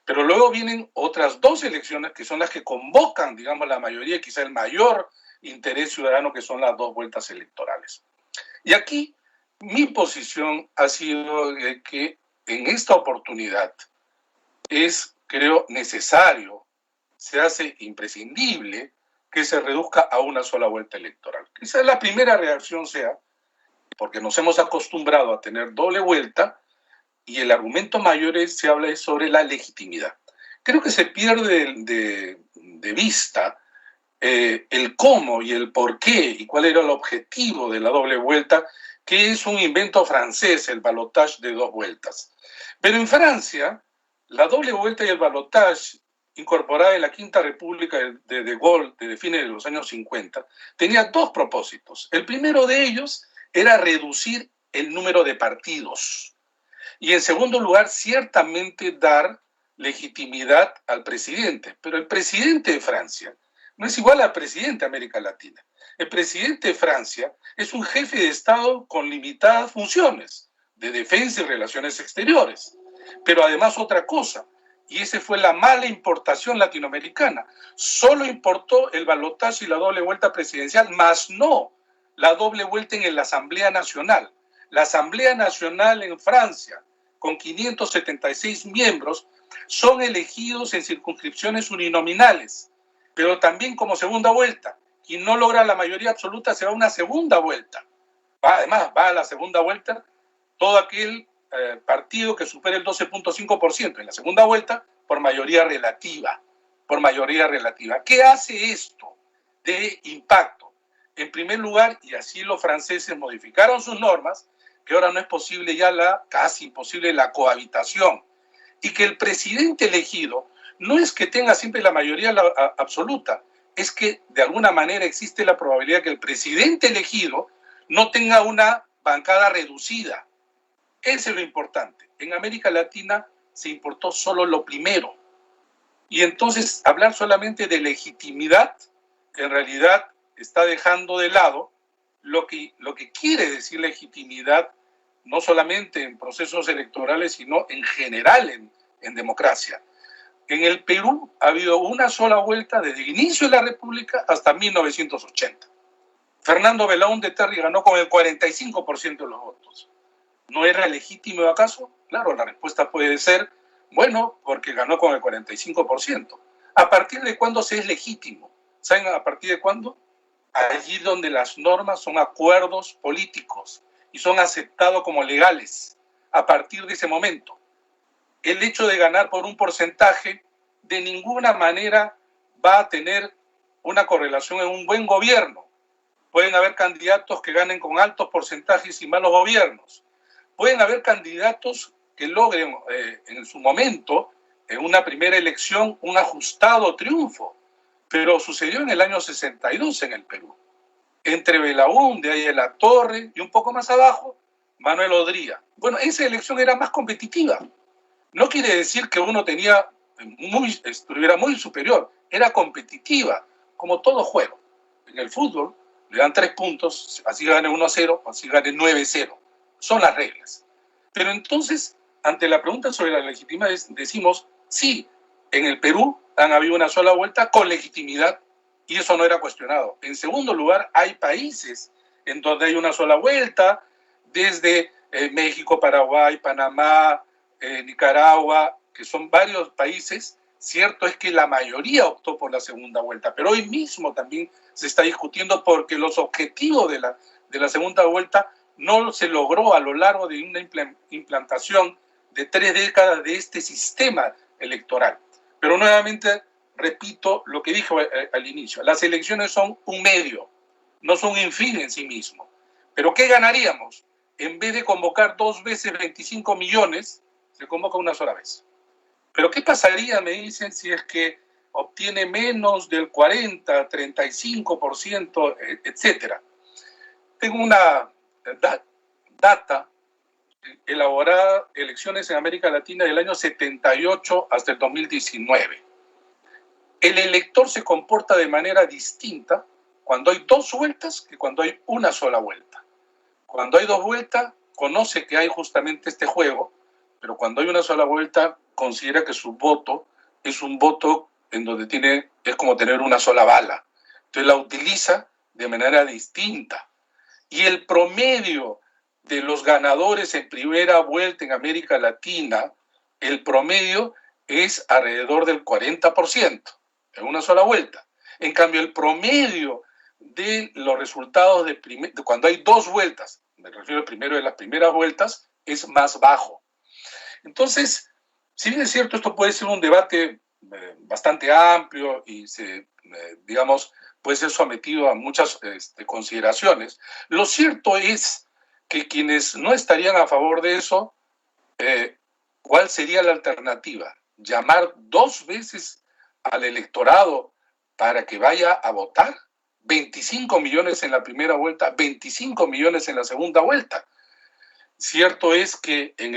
Pero luego vienen otras 2 elecciones que son las que convocan, digamos, la mayoría, quizá el mayor interés ciudadano, que son las 2 vueltas electorales. Y aquí mi posición ha sido que en esta oportunidad es, creo, necesario, se hace imprescindible que se reduzca a una sola vuelta electoral. Quizás la primera reacción sea porque nos hemos acostumbrado a tener doble vuelta y el argumento mayor se habla sobre la legitimidad. Creo que se pierde de vista el cómo y el por qué y cuál era el objetivo de la doble vuelta, que es un invento francés, el balotage de 2 vueltas. Pero en Francia, la doble vuelta y el balotage, incorporada en la Quinta República de De Gaulle desde fines de los años 50, tenía 2 propósitos. El primero de ellos era reducir el número de partidos. Y en segundo lugar, ciertamente dar legitimidad al presidente. Pero el presidente de Francia no es igual al presidente de América Latina. El presidente de Francia es un jefe de Estado con limitadas funciones de defensa y relaciones exteriores. Pero además otra cosa, y esa fue la mala importación latinoamericana. Solo importó el balotaje y la doble vuelta presidencial, más no la doble vuelta en la Asamblea Nacional. La Asamblea Nacional en Francia, con 576 miembros, son elegidos en circunscripciones uninominales, pero también como segunda vuelta. Quien no logra la mayoría absoluta se va a una segunda vuelta. Además, va a la segunda vuelta todo aquel partido que supere el 12.5% en la segunda vuelta por mayoría relativa. ¿Qué hace esto de impacto? En primer lugar, y así los franceses modificaron sus normas, que ahora no es posible ya casi imposible la cohabitación, y que el presidente elegido no es que tenga siempre la mayoría absoluta, es que de alguna manera existe la probabilidad que el presidente elegido no tenga una bancada reducida. Eso es lo importante. En América Latina se importó solo lo primero. Y entonces hablar solamente de legitimidad, en realidad está dejando de lado lo que quiere decir legitimidad, no solamente en procesos electorales, sino en general en democracia. En el Perú ha habido una sola vuelta desde el inicio de la República hasta 1980. Fernando Belaúnde Terry ganó con el 45% de los votos. ¿No era legítimo acaso? Claro, la respuesta puede ser, bueno, porque ganó con el 45%. ¿A partir de cuándo se es legítimo? ¿Saben a partir de cuándo? Allí donde las normas son acuerdos políticos y son aceptados como legales. A partir de ese momento. El hecho de ganar por un porcentaje de ninguna manera va a tener una correlación en un buen gobierno. Pueden haber candidatos que ganen con altos porcentajes y malos gobiernos. Pueden haber candidatos que logren en su momento, en una primera elección, un ajustado triunfo. Pero sucedió en el año 62 en el Perú. Entre Belaúnde, ahí en La Torre y un poco más abajo, Manuel Odría. Bueno, esa elección era más competitiva. No quiere decir que uno estuviera muy superior, era competitiva, como todo juego. En el fútbol le dan 3 puntos, así gane 1-0, así gane 9-0. Son las reglas. Pero entonces, ante la pregunta sobre la legitimidad, decimos, sí, en el Perú han habido una sola vuelta con legitimidad y eso no era cuestionado. En segundo lugar, hay países en donde hay una sola vuelta, desde México, Paraguay, Panamá, Nicaragua, que son varios países. Cierto es que la mayoría optó por la segunda vuelta, pero hoy mismo también se está discutiendo porque los objetivos de la segunda vuelta no se logró a lo largo de una implantación de 3 décadas de este sistema electoral. Pero nuevamente repito lo que dije al inicio, las elecciones son un medio, no son un fin en sí mismo. ¿Pero qué ganaríamos? En vez de convocar 2 veces 25 millones, se convoca una sola vez. ¿Pero qué pasaría, me dicen, si es que obtiene menos del 40, 35%, etcétera? Tengo una data elaborada, elecciones en América Latina del año 78 hasta el 2019. El elector se comporta de manera distinta cuando hay 2 vueltas que cuando hay una sola vuelta. Cuando hay 2 vueltas, conoce que hay justamente este juego, pero cuando hay una sola vuelta, considera que su voto es un voto en donde es como tener una sola bala. Entonces la utiliza de manera distinta. Y el promedio de los ganadores en primera vuelta en América Latina, el promedio es alrededor del 40%, en una sola vuelta. En cambio, el promedio de los resultados de cuando hay 2 vueltas, me refiero al primero de las primeras vueltas, es más bajo. Entonces, si bien es cierto, esto puede ser un debate bastante amplio y puede ser sometido a muchas consideraciones, lo cierto es que quienes no estarían a favor de eso, ¿cuál sería la alternativa? ¿Llamar 2 veces al electorado para que vaya a votar? 25 millones en la primera vuelta, 25 millones en la segunda vuelta. Cierto es que en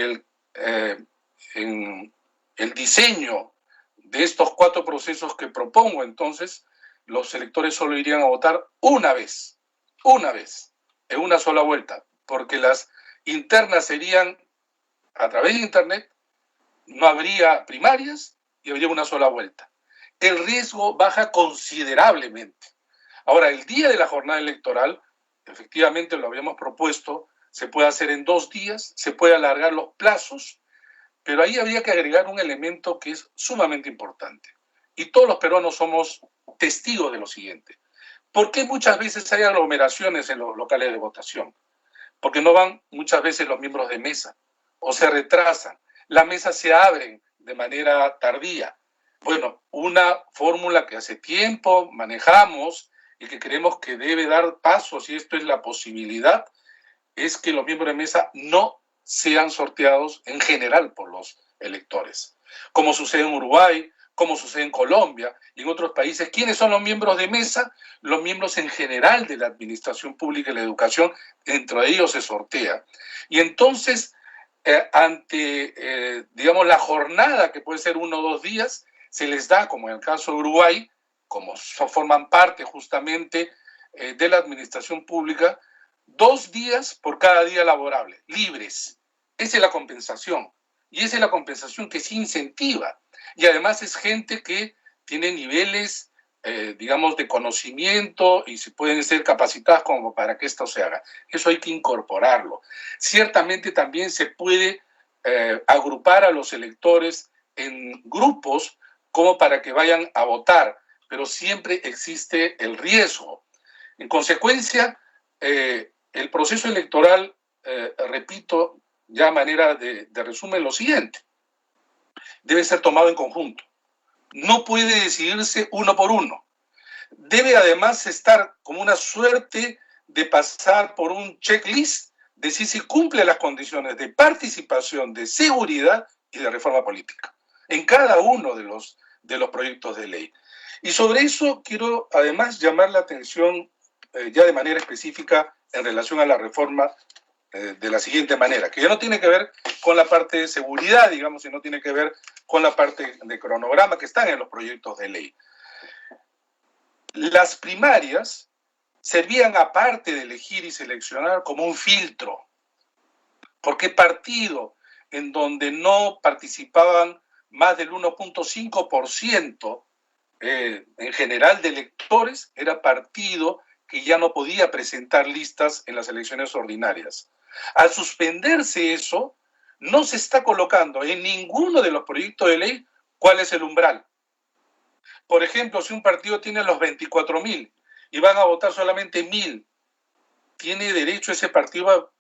el diseño de estos 4 procesos que propongo, entonces, los electores solo irían a votar una vez, en una sola vuelta, porque las internas serían a través de Internet, no habría primarias y habría una sola vuelta. El riesgo baja considerablemente. Ahora, el día de la jornada electoral, efectivamente lo habíamos propuesto, se puede hacer en 2 días, se puede alargar los plazos, pero ahí habría que agregar un elemento que es sumamente importante. Y todos los peruanos somos testigos de lo siguiente. ¿Por qué muchas veces hay aglomeraciones en los locales de votación? Porque no van muchas veces los miembros de mesa o se retrasan. Las mesas se abren de manera tardía. Bueno, una fórmula que hace tiempo manejamos y que creemos que debe dar pasos, y esto es la posibilidad, es que los miembros de mesa no sean sorteados en general por los electores. Como sucede en Uruguay, como sucede en Colombia y en otros países. ¿Quiénes son los miembros de mesa? Los miembros en general de la administración pública y la educación, dentro de ellos se sortea. Y entonces, digamos, la jornada, que puede ser 1 o 2 días, se les da, como en el caso de Uruguay, como forman parte justamente de la administración pública, 2 días por cada día laborable, libres. Esa es la compensación. Y esa es la compensación que sí incentiva. Y además es gente que tiene niveles, digamos, de conocimiento y se pueden ser capacitadas como para que esto se haga. Eso hay que incorporarlo. Ciertamente también se puede agrupar a los electores en grupos como para que vayan a votar, pero siempre existe el riesgo. En consecuencia, el proceso electoral, repito, ya a manera de resumen, lo siguiente: debe ser tomado en conjunto. No puede decidirse uno por uno. Debe además estar como una suerte de pasar por un checklist, de si cumple las condiciones de participación, de seguridad y de reforma política en cada uno de los proyectos de ley. Y sobre eso quiero además llamar la atención ya de manera específica en relación a la reforma de la siguiente manera, que ya no tiene que ver con la parte de seguridad, digamos, y no tiene que ver con la parte de cronograma que están en los proyectos de ley. Las primarias servían, aparte de elegir y seleccionar, como un filtro, porque partido en donde no participaban más del 1.5% en general de electores era partido que ya no podía presentar listas en las elecciones ordinarias. Al suspenderse eso, no se está colocando en ninguno de los proyectos de ley cuál es el umbral. Por ejemplo, si un partido tiene los 24.000 y van a votar solamente 1.000, ¿tiene derecho ese partido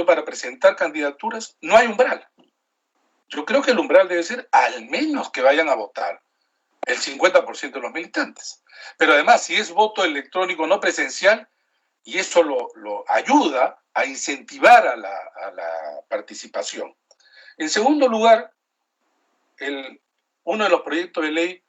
para presentar candidaturas? No hay umbral. Yo creo que el umbral debe ser al menos que vayan a votar el 50% de los militantes. Pero además, si es voto electrónico no presencial, y eso lo ayuda a incentivar a la participación. En segundo lugar, uno de los proyectos de ley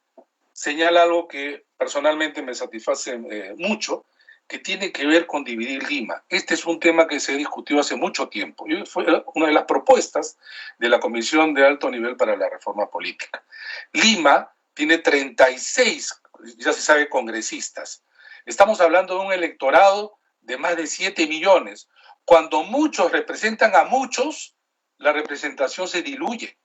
señala algo que personalmente me satisface mucho, que tiene que ver con dividir Lima. Este es un tema que se discutió hace mucho tiempo y fue una de las propuestas de la Comisión de Alto Nivel para la Reforma Política. Lima tiene 36, ya se sabe, congresistas. Estamos hablando de un electorado de más de 7 millones. Cuando muchos representan a muchos, la representación se diluye.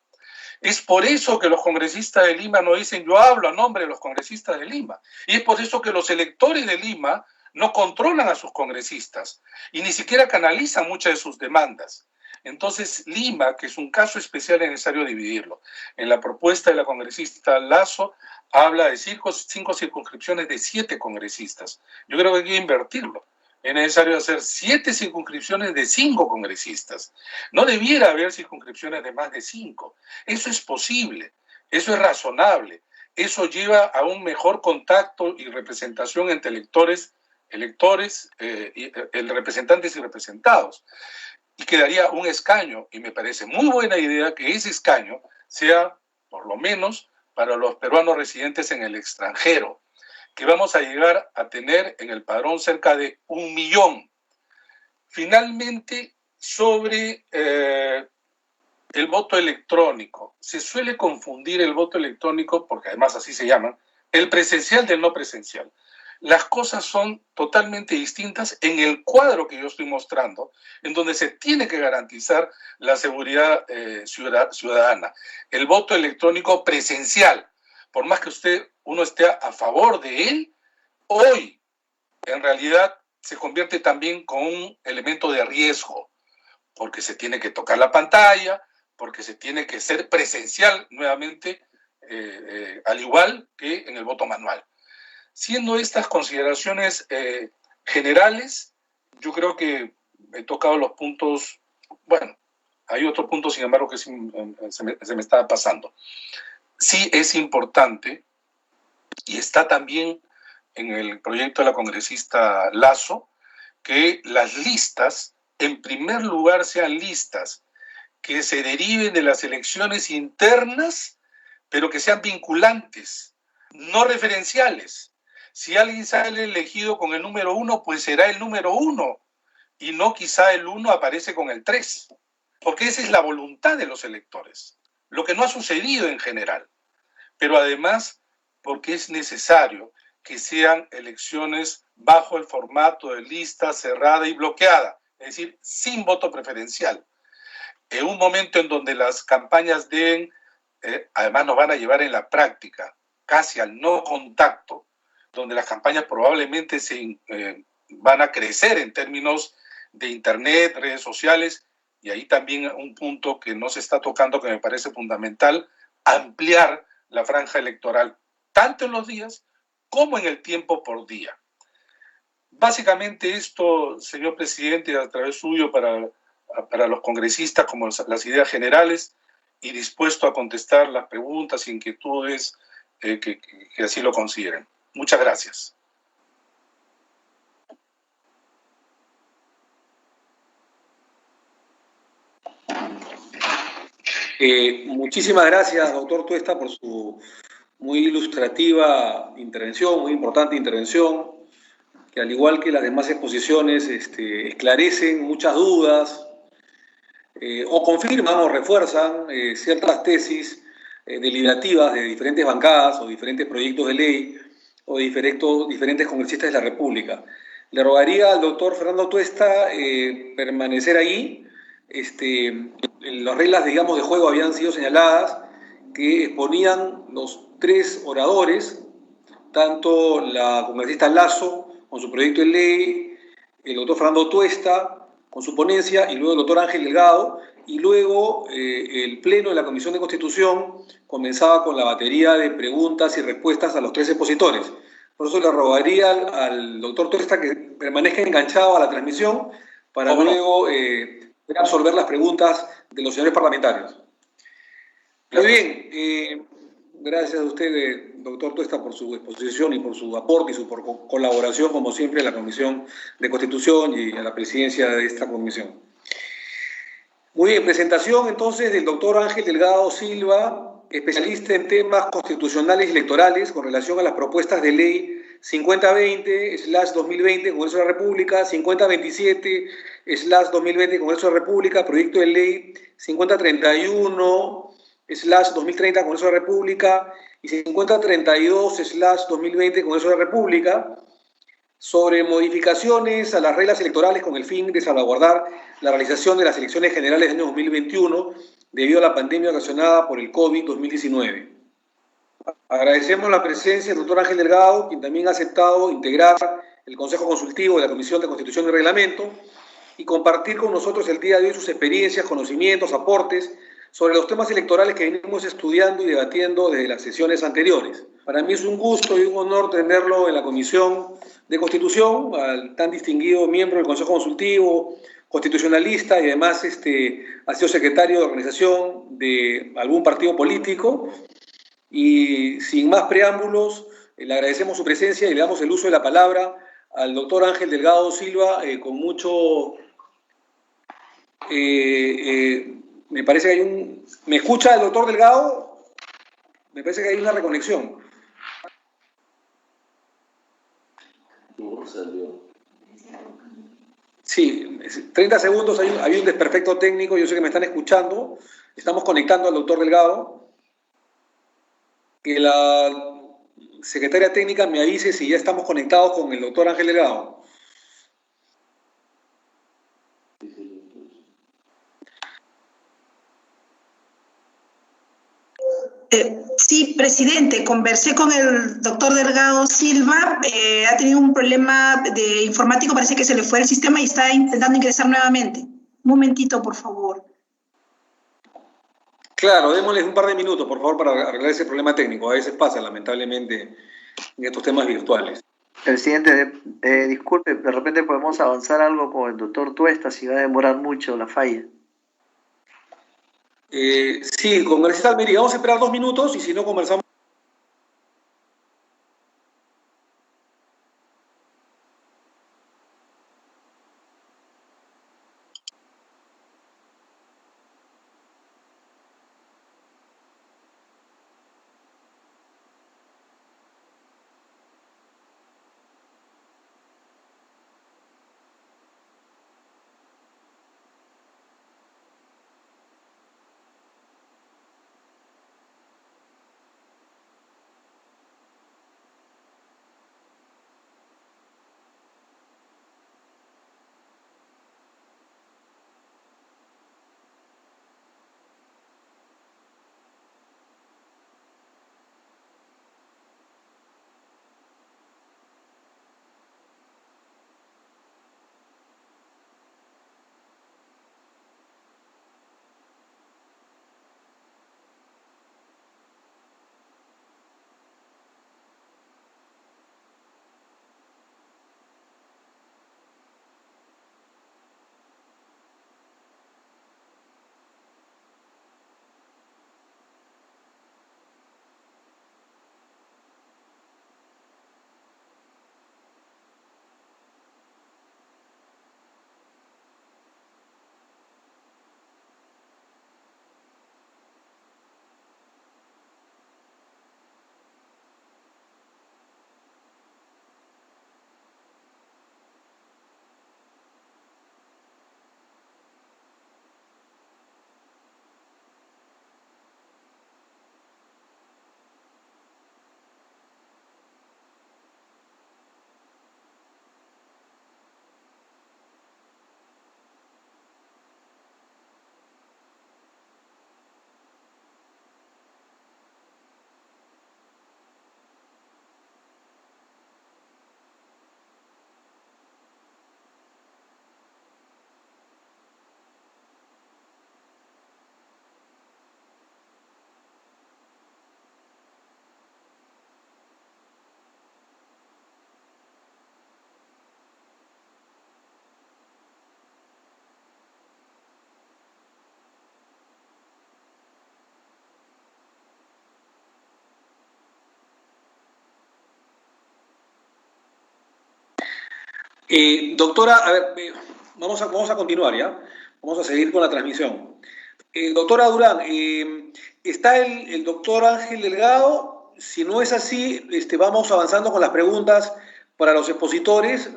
Es por eso que los congresistas de Lima no dicen yo hablo a nombre de los congresistas de Lima. Y es por eso que los electores de Lima no controlan a sus congresistas y ni siquiera canalizan muchas de sus demandas. Entonces, Lima, que es un caso especial, es necesario dividirlo. En la propuesta de la congresista Lazo habla de 5 circunscripciones de 7 congresistas. Yo creo que hay que invertirlo. Es necesario hacer 7 circunscripciones de 5 congresistas. No debiera haber circunscripciones de más de 5. Eso es posible, eso es razonable. Eso lleva a un mejor contacto y representación entre representantes y representados. Y quedaría un escaño, y me parece muy buena idea que ese escaño sea, por lo menos, para los peruanos residentes en el extranjero, que vamos a llegar a tener en el padrón cerca de 1 millón. Finalmente, sobre el voto electrónico. Se suele confundir el voto electrónico, porque además así se llaman, el presencial del no presencial. Las cosas son totalmente distintas en el cuadro que yo estoy mostrando, en donde se tiene que garantizar la seguridad ciudadana. El voto electrónico presencial, por más que uno esté a favor de él, hoy en realidad se convierte también con un elemento de riesgo, porque se tiene que tocar la pantalla, porque se tiene que ser presencial nuevamente, al igual que en el voto manual. Siendo estas consideraciones generales, yo creo que he tocado los puntos, bueno, hay otro punto, sin embargo, que se me estaba pasando. Sí es importante, y está también en el proyecto de la congresista Lazo, que las listas, en primer lugar, sean listas que se deriven de las elecciones internas pero que sean vinculantes, no referenciales. Si alguien sale elegido con el número 1, pues será el número 1, y no quizá el 1 aparece con el 3, porque esa es la voluntad de los electores, lo que no ha sucedido en general. Pero además, porque es necesario que sean elecciones bajo el formato de lista cerrada y bloqueada, es decir, sin voto preferencial. En un momento en donde las campañas deben, además nos van a llevar en la práctica, casi al no contacto, donde las campañas probablemente van a crecer en términos de internet, redes sociales, y ahí también un punto que no se está tocando que me parece fundamental, ampliar la franja electoral, tanto en los días como en el tiempo por día. Básicamente esto, señor presidente, a través suyo para los congresistas, como las ideas generales, y dispuesto a contestar las preguntas e inquietudes que así lo consideren. Muchas gracias. Muchísimas gracias, doctor Tuesta, por su muy ilustrativa intervención, muy importante intervención, que al igual que las demás exposiciones esclarecen muchas dudas o confirman o refuerzan ciertas tesis deliberativas de diferentes bancadas o diferentes proyectos de ley o de diferentes congresistas de la República. Le rogaría al doctor Fernando Tuesta permanecer ahí. Las reglas, digamos, de juego habían sido señaladas que exponían los tres oradores, tanto la congresista Lazo con su proyecto de ley, el doctor Fernando Tuesta con su ponencia y luego el doctor Ángel Delgado, y luego el pleno de la Comisión de Constitución comenzaba con la batería de preguntas y respuestas a los tres expositores. Por eso le rogaría al doctor Tuesta que permanezca enganchado a la transmisión para luego absorber las preguntas de los señores parlamentarios. Muy bien, gracias a usted, doctor Tuesta, por su exposición y por su aporte y su colaboración, como siempre, a la Comisión de Constitución y a la presidencia de esta comisión. Muy bien, presentación entonces del doctor Ángel Delgado Silva, especialista en temas constitucionales y electorales con relación a las propuestas de ley 5020/2020 Congreso de la República, 5027/2020 Congreso de la República, proyecto de ley 5031/2030 Congreso de la República y 5032/2020 Congreso de la República, sobre modificaciones a las reglas electorales con el fin de salvaguardar la realización de las elecciones generales del año 2021 debido a la pandemia ocasionada por el COVID-2019. Agradecemos la presencia del doctor Ángel Delgado, quien también ha aceptado integrar el Consejo Consultivo de la Comisión de Constitución y Reglamento y compartir con nosotros el día de hoy sus experiencias, conocimientos, aportes sobre los temas electorales que venimos estudiando y debatiendo desde las sesiones anteriores. Para mí es un gusto y un honor tenerlo en la Comisión de Constitución, al tan distinguido miembro del Consejo Consultivo, constitucionalista y además ha sido secretario de organización de algún partido político. Y sin más preámbulos, le agradecemos su presencia y le damos el uso de la palabra al doctor Ángel Delgado Silva con mucho... me parece que hay un... ¿Me escucha el doctor Delgado? Me parece que hay una reconexión. Sí, 30 segundos, hay un desperfecto técnico, yo sé que me están escuchando, estamos conectando al doctor Delgado. Que la secretaria técnica me avise si ya estamos conectados con el doctor Ángel Delgado. Sí, presidente, conversé con el doctor Delgado Silva, ha tenido un problema de informático, parece que se le fue el sistema y está intentando ingresar nuevamente. Un momentito, por favor. Claro, démosles un par de minutos, por favor, para arreglar ese problema técnico. A veces pasa, lamentablemente, en estos temas virtuales. Presidente, disculpe, de repente podemos avanzar algo con el doctor Tuesta, si va a demorar mucho la falla. Sí, congresista Almería, vamos a esperar 2 minutos y si no conversamos. Doctora, a ver, vamos a continuar, ¿ya? Vamos a seguir con la transmisión. Doctora Durán, ¿está el doctor Ángel Delgado? Si no es así, vamos avanzando con las preguntas para los expositores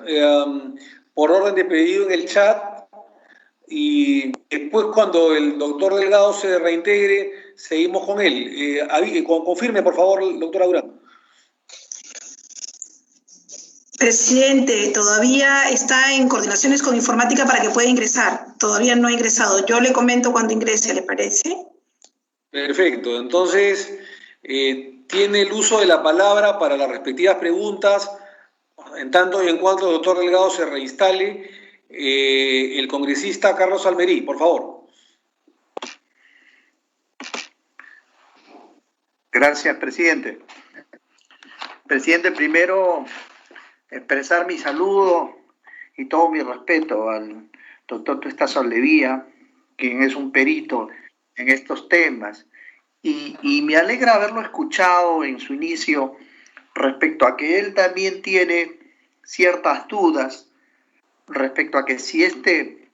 por orden de pedido en el chat, y después cuando el doctor Delgado se reintegre, seguimos con él. Confirme, por favor, doctora Durán. Presidente, todavía está en coordinaciones con informática para que pueda ingresar. Todavía no ha ingresado. Yo le comento cuando ingrese, ¿le parece? Perfecto. Entonces, tiene el uso de la palabra para las respectivas preguntas, en tanto y en cuanto el doctor Delgado se reinstale, el congresista Carlos Almerí, por favor. Gracias, presidente. Presidente, primero expresar mi saludo y todo mi respeto al doctor Tuesta Soldevía, quien es un perito en estos temas. Y me alegra haberlo escuchado en su inicio respecto a que él también tiene ciertas dudas respecto a que si este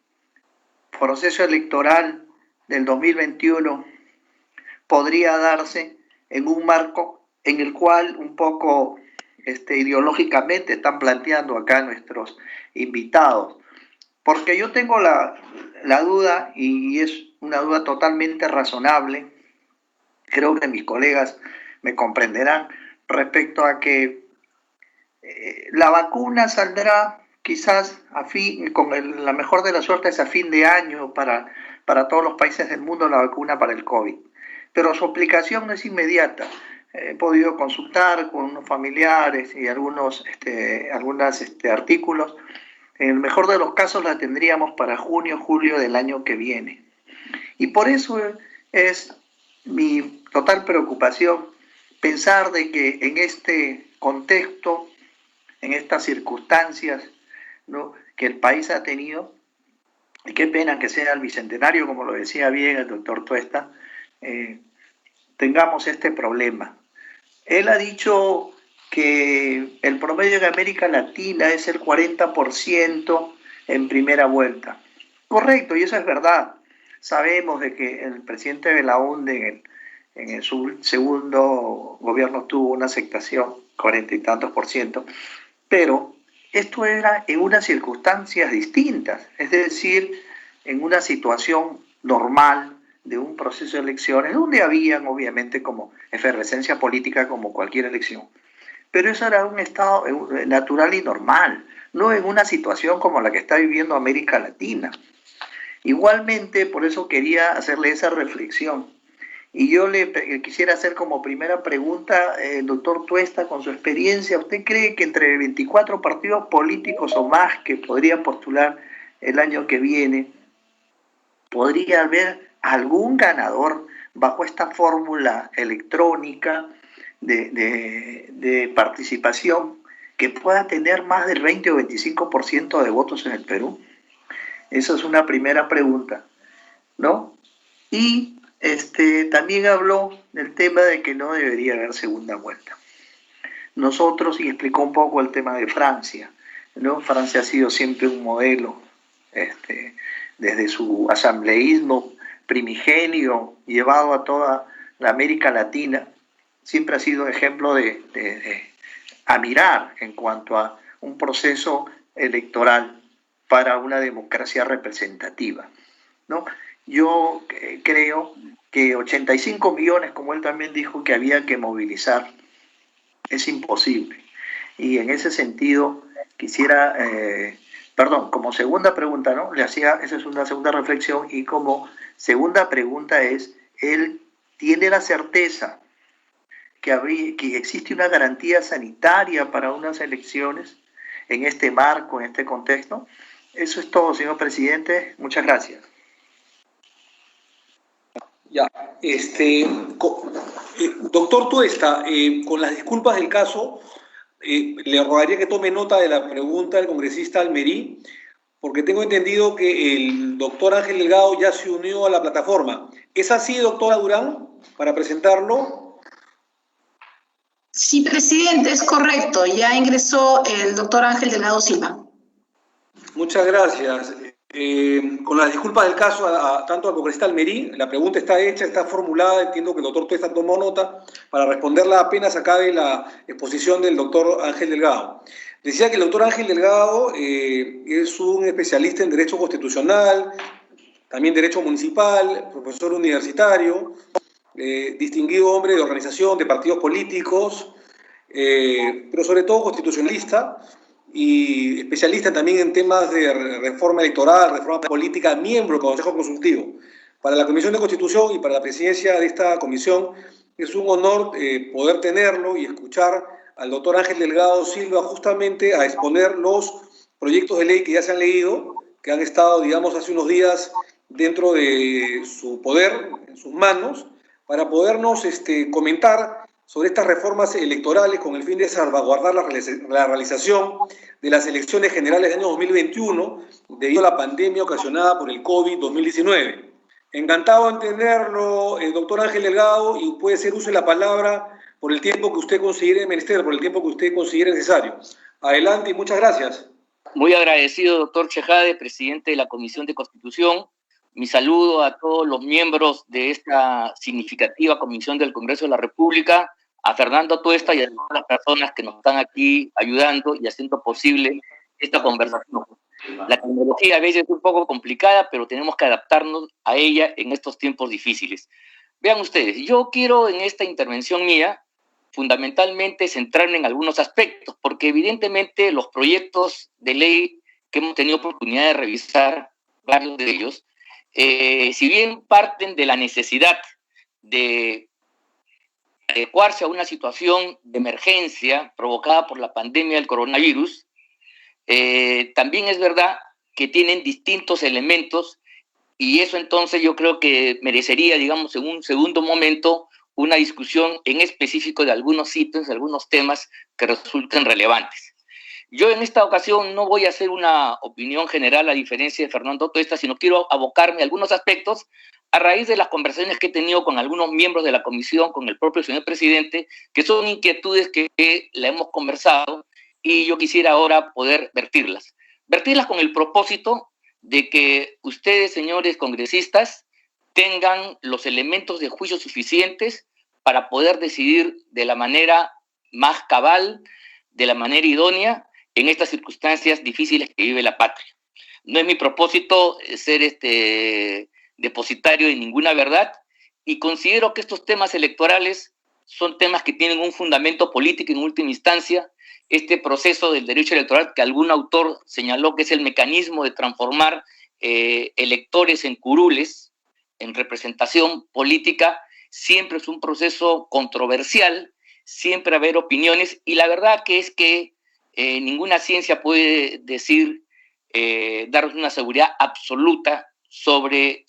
proceso electoral del 2021 podría darse en un marco en el cual un poco ideológicamente están planteando acá nuestros invitados. Porque yo tengo la duda, y es una duda totalmente razonable, creo que mis colegas me comprenderán, respecto a que la vacuna saldrá quizás con la mejor de las suertes a fin de año para todos los países del mundo, la vacuna para el COVID. Pero su aplicación no es inmediata. He podido consultar con unos familiares y algunos artículos. En el mejor de los casos la tendríamos para junio, julio del año que viene. Y por eso es mi total preocupación pensar de que en este contexto, en estas circunstancias, ¿no?, que el país ha tenido, y qué pena que sea el bicentenario, como lo decía bien el doctor Tuesta, tengamos este problema. Él ha dicho que el promedio en América Latina es el 40% en primera vuelta. Correcto, y eso es verdad. Sabemos de que el presidente Belaúnde en su segundo gobierno tuvo una aceptación, 40 y tantos %, pero esto era en unas circunstancias distintas, es decir, en una situación normal de un proceso de elecciones, donde habían obviamente como efervescencia política como cualquier elección. Pero eso era un estado natural y normal, no en una situación como la que está viviendo América Latina. Igualmente, por eso quería hacerle esa reflexión. Y yo le quisiera hacer como primera pregunta, doctor Tuesta, con su experiencia, ¿usted cree que entre 24 partidos políticos o más que podrían postular el año que viene, podría haber algún ganador bajo esta fórmula electrónica de participación que pueda tener más del 20 o 25% de votos en el Perú? Esa es una primera pregunta, ¿no? Y también habló del tema de que no debería haber segunda vuelta. Nosotros, y explicó un poco el tema de Francia, ¿no? Francia ha sido siempre un modelo, desde su asambleísmo primigenio llevado a toda la América Latina, siempre ha sido ejemplo a mirar en cuanto a un proceso electoral para una democracia representativa, ¿no? Yo creo que 85 millones, como él también dijo que había que movilizar, es imposible. Y en ese sentido quisiera, como segunda pregunta, ¿no? Esa es una segunda reflexión, y como segunda pregunta es, ¿él tiene la certeza que existe una garantía sanitaria para unas elecciones en este marco, en este contexto? Eso es todo, señor presidente. Muchas gracias. Ya, doctor Tuesta, con las disculpas del caso, le rogaría que tome nota de la pregunta del congresista Almerí, porque tengo entendido que el doctor Ángel Delgado ya se unió a la plataforma. ¿Es así, doctora Durán, para presentarlo? Sí, presidente, es correcto. Ya ingresó el doctor Ángel Delgado Silva. Muchas gracias. Con las disculpas del caso, tanto al congresista Almerí, la pregunta está hecha, está formulada, entiendo que el doctor Tuesta tomó nota para responderla apenas acabe la exposición del doctor Ángel Delgado. Decía que el doctor Ángel Delgado es un especialista en Derecho Constitucional, también Derecho Municipal, profesor universitario, distinguido hombre de organización, de partidos políticos, pero sobre todo constitucionalista, y especialista también en temas de reforma electoral, reforma política, miembro del Consejo Consultivo. Para la Comisión de Constitución y para la presidencia de esta comisión es un honor poder tenerlo y escuchar al doctor Ángel Delgado Silva justamente a exponer los proyectos de ley que ya se han leído, que han estado, digamos, hace unos días dentro de su poder, en sus manos, para podernos comentar sobre estas reformas electorales con el fin de salvaguardar la realización de las elecciones generales del año 2021 debido a la pandemia ocasionada por el COVID-2019. Encantado en tenerlo, doctor Ángel Delgado, y puede ser uso de la palabra por el tiempo que usted considere menester, por el tiempo que usted considere necesario. Adelante y muchas gracias. Muy agradecido, doctor Chejade, presidente de la Comisión de Constitución. Mi saludo a todos los miembros de esta significativa comisión del Congreso de la República, a Fernando Tuesta y a todas las personas que nos están aquí ayudando y haciendo posible esta conversación. La tecnología a veces es un poco complicada, pero tenemos que adaptarnos a ella en estos tiempos difíciles. Vean ustedes, yo quiero en esta intervención mía fundamentalmente centrarme en algunos aspectos, porque evidentemente los proyectos de ley que hemos tenido oportunidad de revisar, varios de ellos, si bien parten de la necesidad de adecuarse a una situación de emergencia provocada por la pandemia del coronavirus, también es verdad que tienen distintos elementos y eso entonces yo creo que merecería, digamos, en un segundo momento, una discusión en específico de algunos sitios, de algunos temas que resulten relevantes. Yo en esta ocasión no voy a hacer una opinión general a diferencia de Fernando Tuesta, sino quiero abocarme a algunos aspectos a raíz de las conversaciones que he tenido con algunos miembros de la comisión, con el propio señor presidente, que son inquietudes que la hemos conversado y yo quisiera ahora poder vertirlas. Vertirlas con el propósito de que ustedes, señores congresistas, tengan los elementos de juicio suficientes para poder decidir de la manera más cabal, de la manera idónea, en estas circunstancias difíciles que vive la patria. No es mi propósito ser depositario de ninguna verdad y considero que estos temas electorales son temas que tienen un fundamento político en última instancia. Este proceso del derecho electoral que algún autor señaló que es el mecanismo de transformar electores en curules, en representación política, siempre es un proceso controversial, siempre va a haber opiniones y la verdad que es que ninguna ciencia puede decir, darnos una seguridad absoluta sobre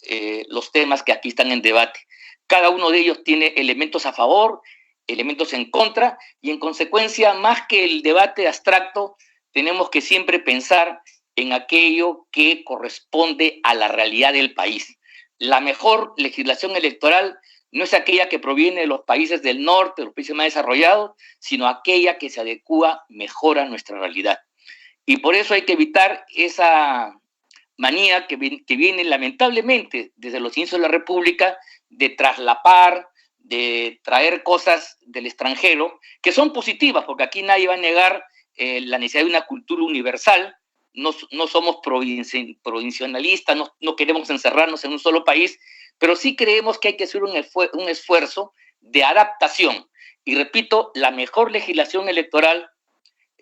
los temas que aquí están en debate. Cada uno de ellos tiene elementos a favor, elementos en contra, y en consecuencia, más que el debate abstracto, tenemos que siempre pensar en aquello que corresponde a la realidad del país. La mejor legislación electoral no es aquella que proviene de los países del norte, de los países más desarrollados, sino aquella que se adecúa mejor a nuestra realidad. Y por eso hay que evitar esa manía que viene lamentablemente desde los inicios de la República de traslapar, de traer cosas del extranjero, que son positivas, porque aquí nadie va a negar la necesidad de una cultura universal. No somos provincialistas, no queremos encerrarnos en un solo país, pero sí creemos que hay que hacer un esfuerzo de adaptación. Y repito, la mejor legislación electoral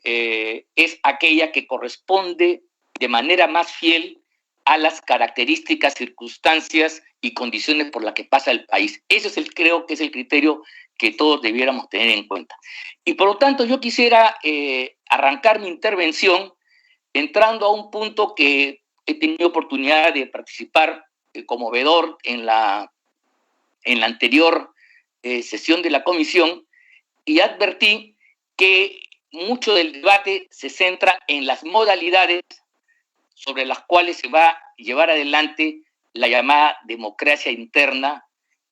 es aquella que corresponde de manera más fiel a las características, circunstancias y condiciones por las que pasa el país. Eso es creo que es el criterio que todos debiéramos tener en cuenta. Y por lo tanto yo quisiera arrancar mi intervención entrando a un punto que he tenido oportunidad de participar como veedor en la anterior sesión de la comisión y advertí que mucho del debate se centra en las modalidades sobre las cuales se va a llevar adelante la llamada democracia interna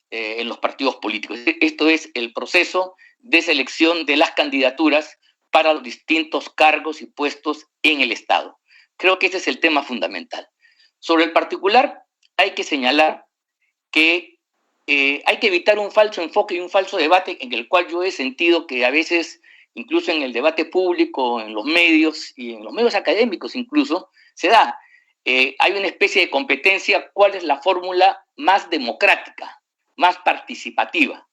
en los partidos políticos. Esto es el proceso de selección de las candidaturas para los distintos cargos y puestos en el Estado. Creo que ese es el tema fundamental. Sobre el particular, hay que señalar que hay que evitar un falso enfoque y un falso debate en el cual yo he sentido que a veces, incluso en el debate público, en los medios y en los medios académicos incluso, se da. Hay una especie de competencia, ¿cuál es la fórmula más democrática, más participativa?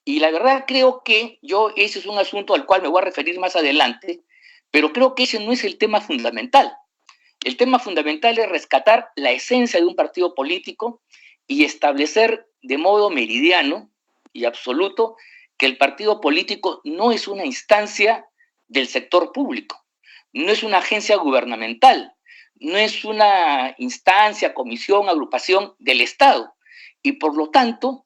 Y la verdad creo que ese es un asunto al cual me voy a referir más adelante, pero creo que ese no es el tema fundamental. El tema fundamental es rescatar la esencia de un partido político y establecer de modo meridiano y absoluto que el partido político no es una instancia del sector público, no es una agencia gubernamental, no es una instancia, comisión, agrupación del Estado. Y por lo tanto,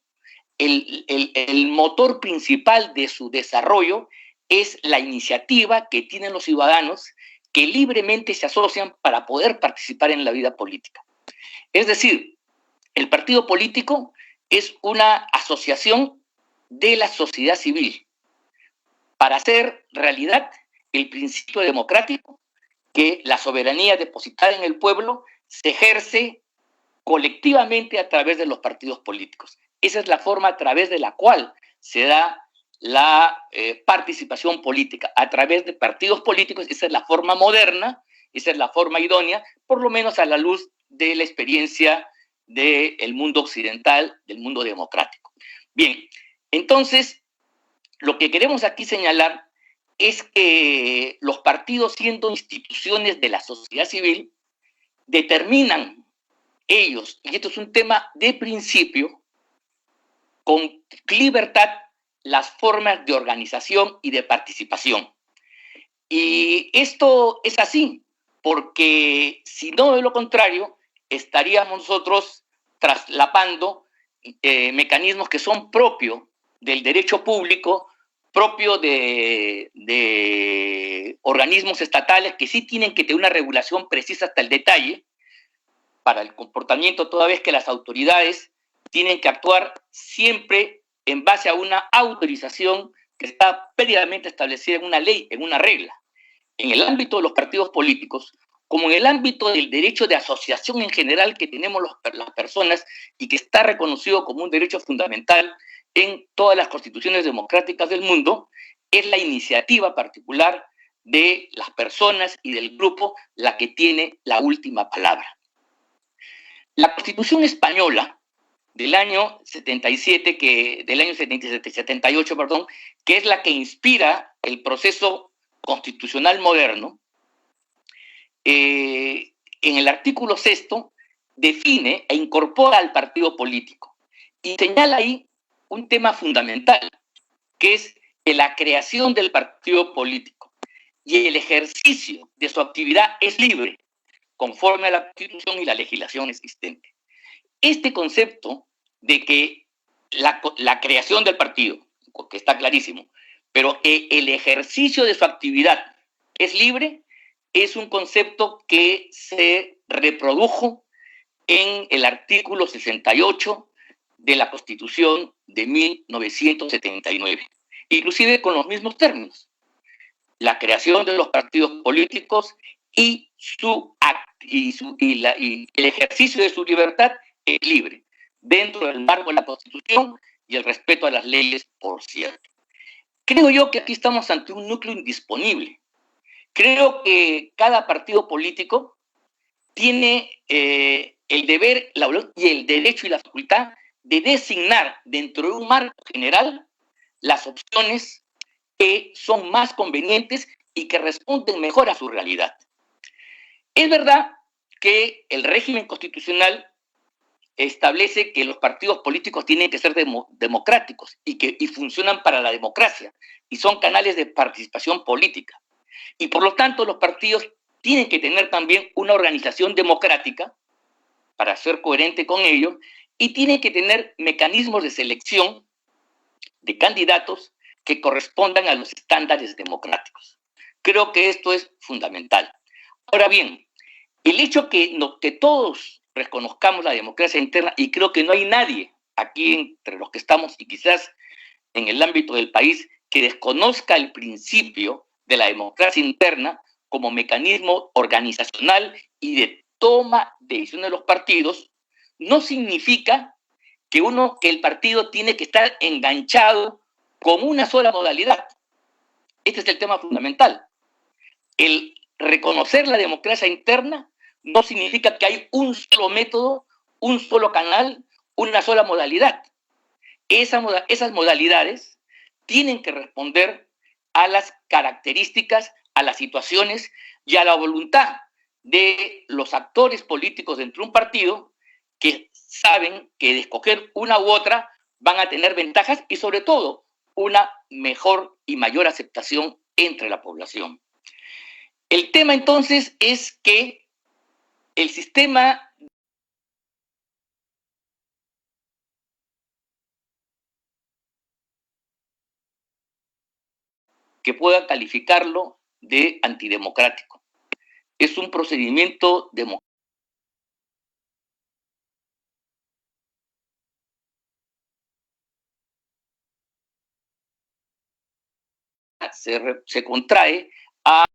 el motor principal de su desarrollo es la iniciativa que tienen los ciudadanos que libremente se asocian para poder participar en la vida política. Es decir, el partido político es una asociación de la sociedad civil para hacer realidad el principio democrático que la soberanía depositada en el pueblo se ejerce colectivamente a través de los partidos políticos. Esa es la forma a través de la cual se da la participación política, a través de partidos políticos. Esa es la forma moderna, esa es la forma idónea, por lo menos a la luz de la experiencia del mundo occidental, del mundo democrático. Bien, entonces, lo que queremos aquí señalar es que los partidos, siendo instituciones de la sociedad civil, determinan ellos, y esto es un tema de principio, con libertad, las formas de organización y de participación. Y esto es así, porque si no, de lo contrario, estaríamos nosotros traslapando mecanismos que son propios del derecho público, propio de organismos estatales que sí tienen que tener una regulación precisa hasta el detalle para el comportamiento, toda vez que las autoridades tienen que actuar siempre en base a una autorización que está previamente establecida en una ley, en una regla. En el ámbito de los partidos políticos, como en el ámbito del derecho de asociación en general que tenemos las personas y que está reconocido como un derecho fundamental en todas las constituciones democráticas del mundo, es la iniciativa particular de las personas y del grupo la que tiene la última palabra. La Constitución española del año 78, que es la que inspira el proceso constitucional moderno, en el artículo 6 define e incorpora al partido político y señala ahí un tema fundamental, que es que la creación del partido político y el ejercicio de su actividad es libre, conforme a la Constitución y la legislación existente. Este concepto de que la creación del partido, que está clarísimo, pero que el ejercicio de su actividad es libre, es un concepto que se reprodujo en el artículo 68 de la Constitución de 1979, inclusive con los mismos términos. La creación de los partidos políticos y el ejercicio de su libertad es libre, dentro del marco de la Constitución y el respeto a las leyes, por cierto. Creo yo que aquí estamos ante un núcleo indisponible. Creo que cada partido político tiene el deber y el derecho y la facultad de designar dentro de un marco general las opciones que son más convenientes y que responden mejor a su realidad. Es verdad que el régimen constitucional establece que los partidos políticos tienen que ser democráticos y funcionan para la democracia y son canales de participación política. Y por lo tanto los partidos tienen que tener también una organización democrática para ser coherente con ello y tienen que tener mecanismos de selección de candidatos que correspondan a los estándares democráticos. Creo que esto es fundamental. Ahora bien, el hecho que todos reconozcamos la democracia interna, y creo que no hay nadie aquí entre los que estamos y quizás en el ámbito del país que desconozca el principio de la democracia interna como mecanismo organizacional y de toma de decisiones de los partidos, no significa que el partido tiene que estar enganchado con una sola modalidad. Este es el tema fundamental. El reconocer la democracia interna no significa que hay un solo método, un solo canal, una sola modalidad. Esas modalidades tienen que responder a las características, a las situaciones y a la voluntad de los actores políticos dentro de un partido que saben que de escoger una u otra van a tener ventajas y sobre todo una mejor y mayor aceptación entre la población. El tema entonces es que el sistema que pueda calificarlo de antidemocrático. Es un procedimiento democrático. Se contrae a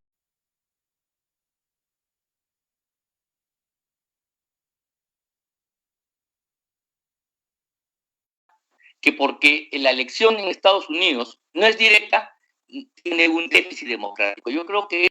que porque la elección en Estados Unidos no es directa, tiene un déficit democrático. Yo creo que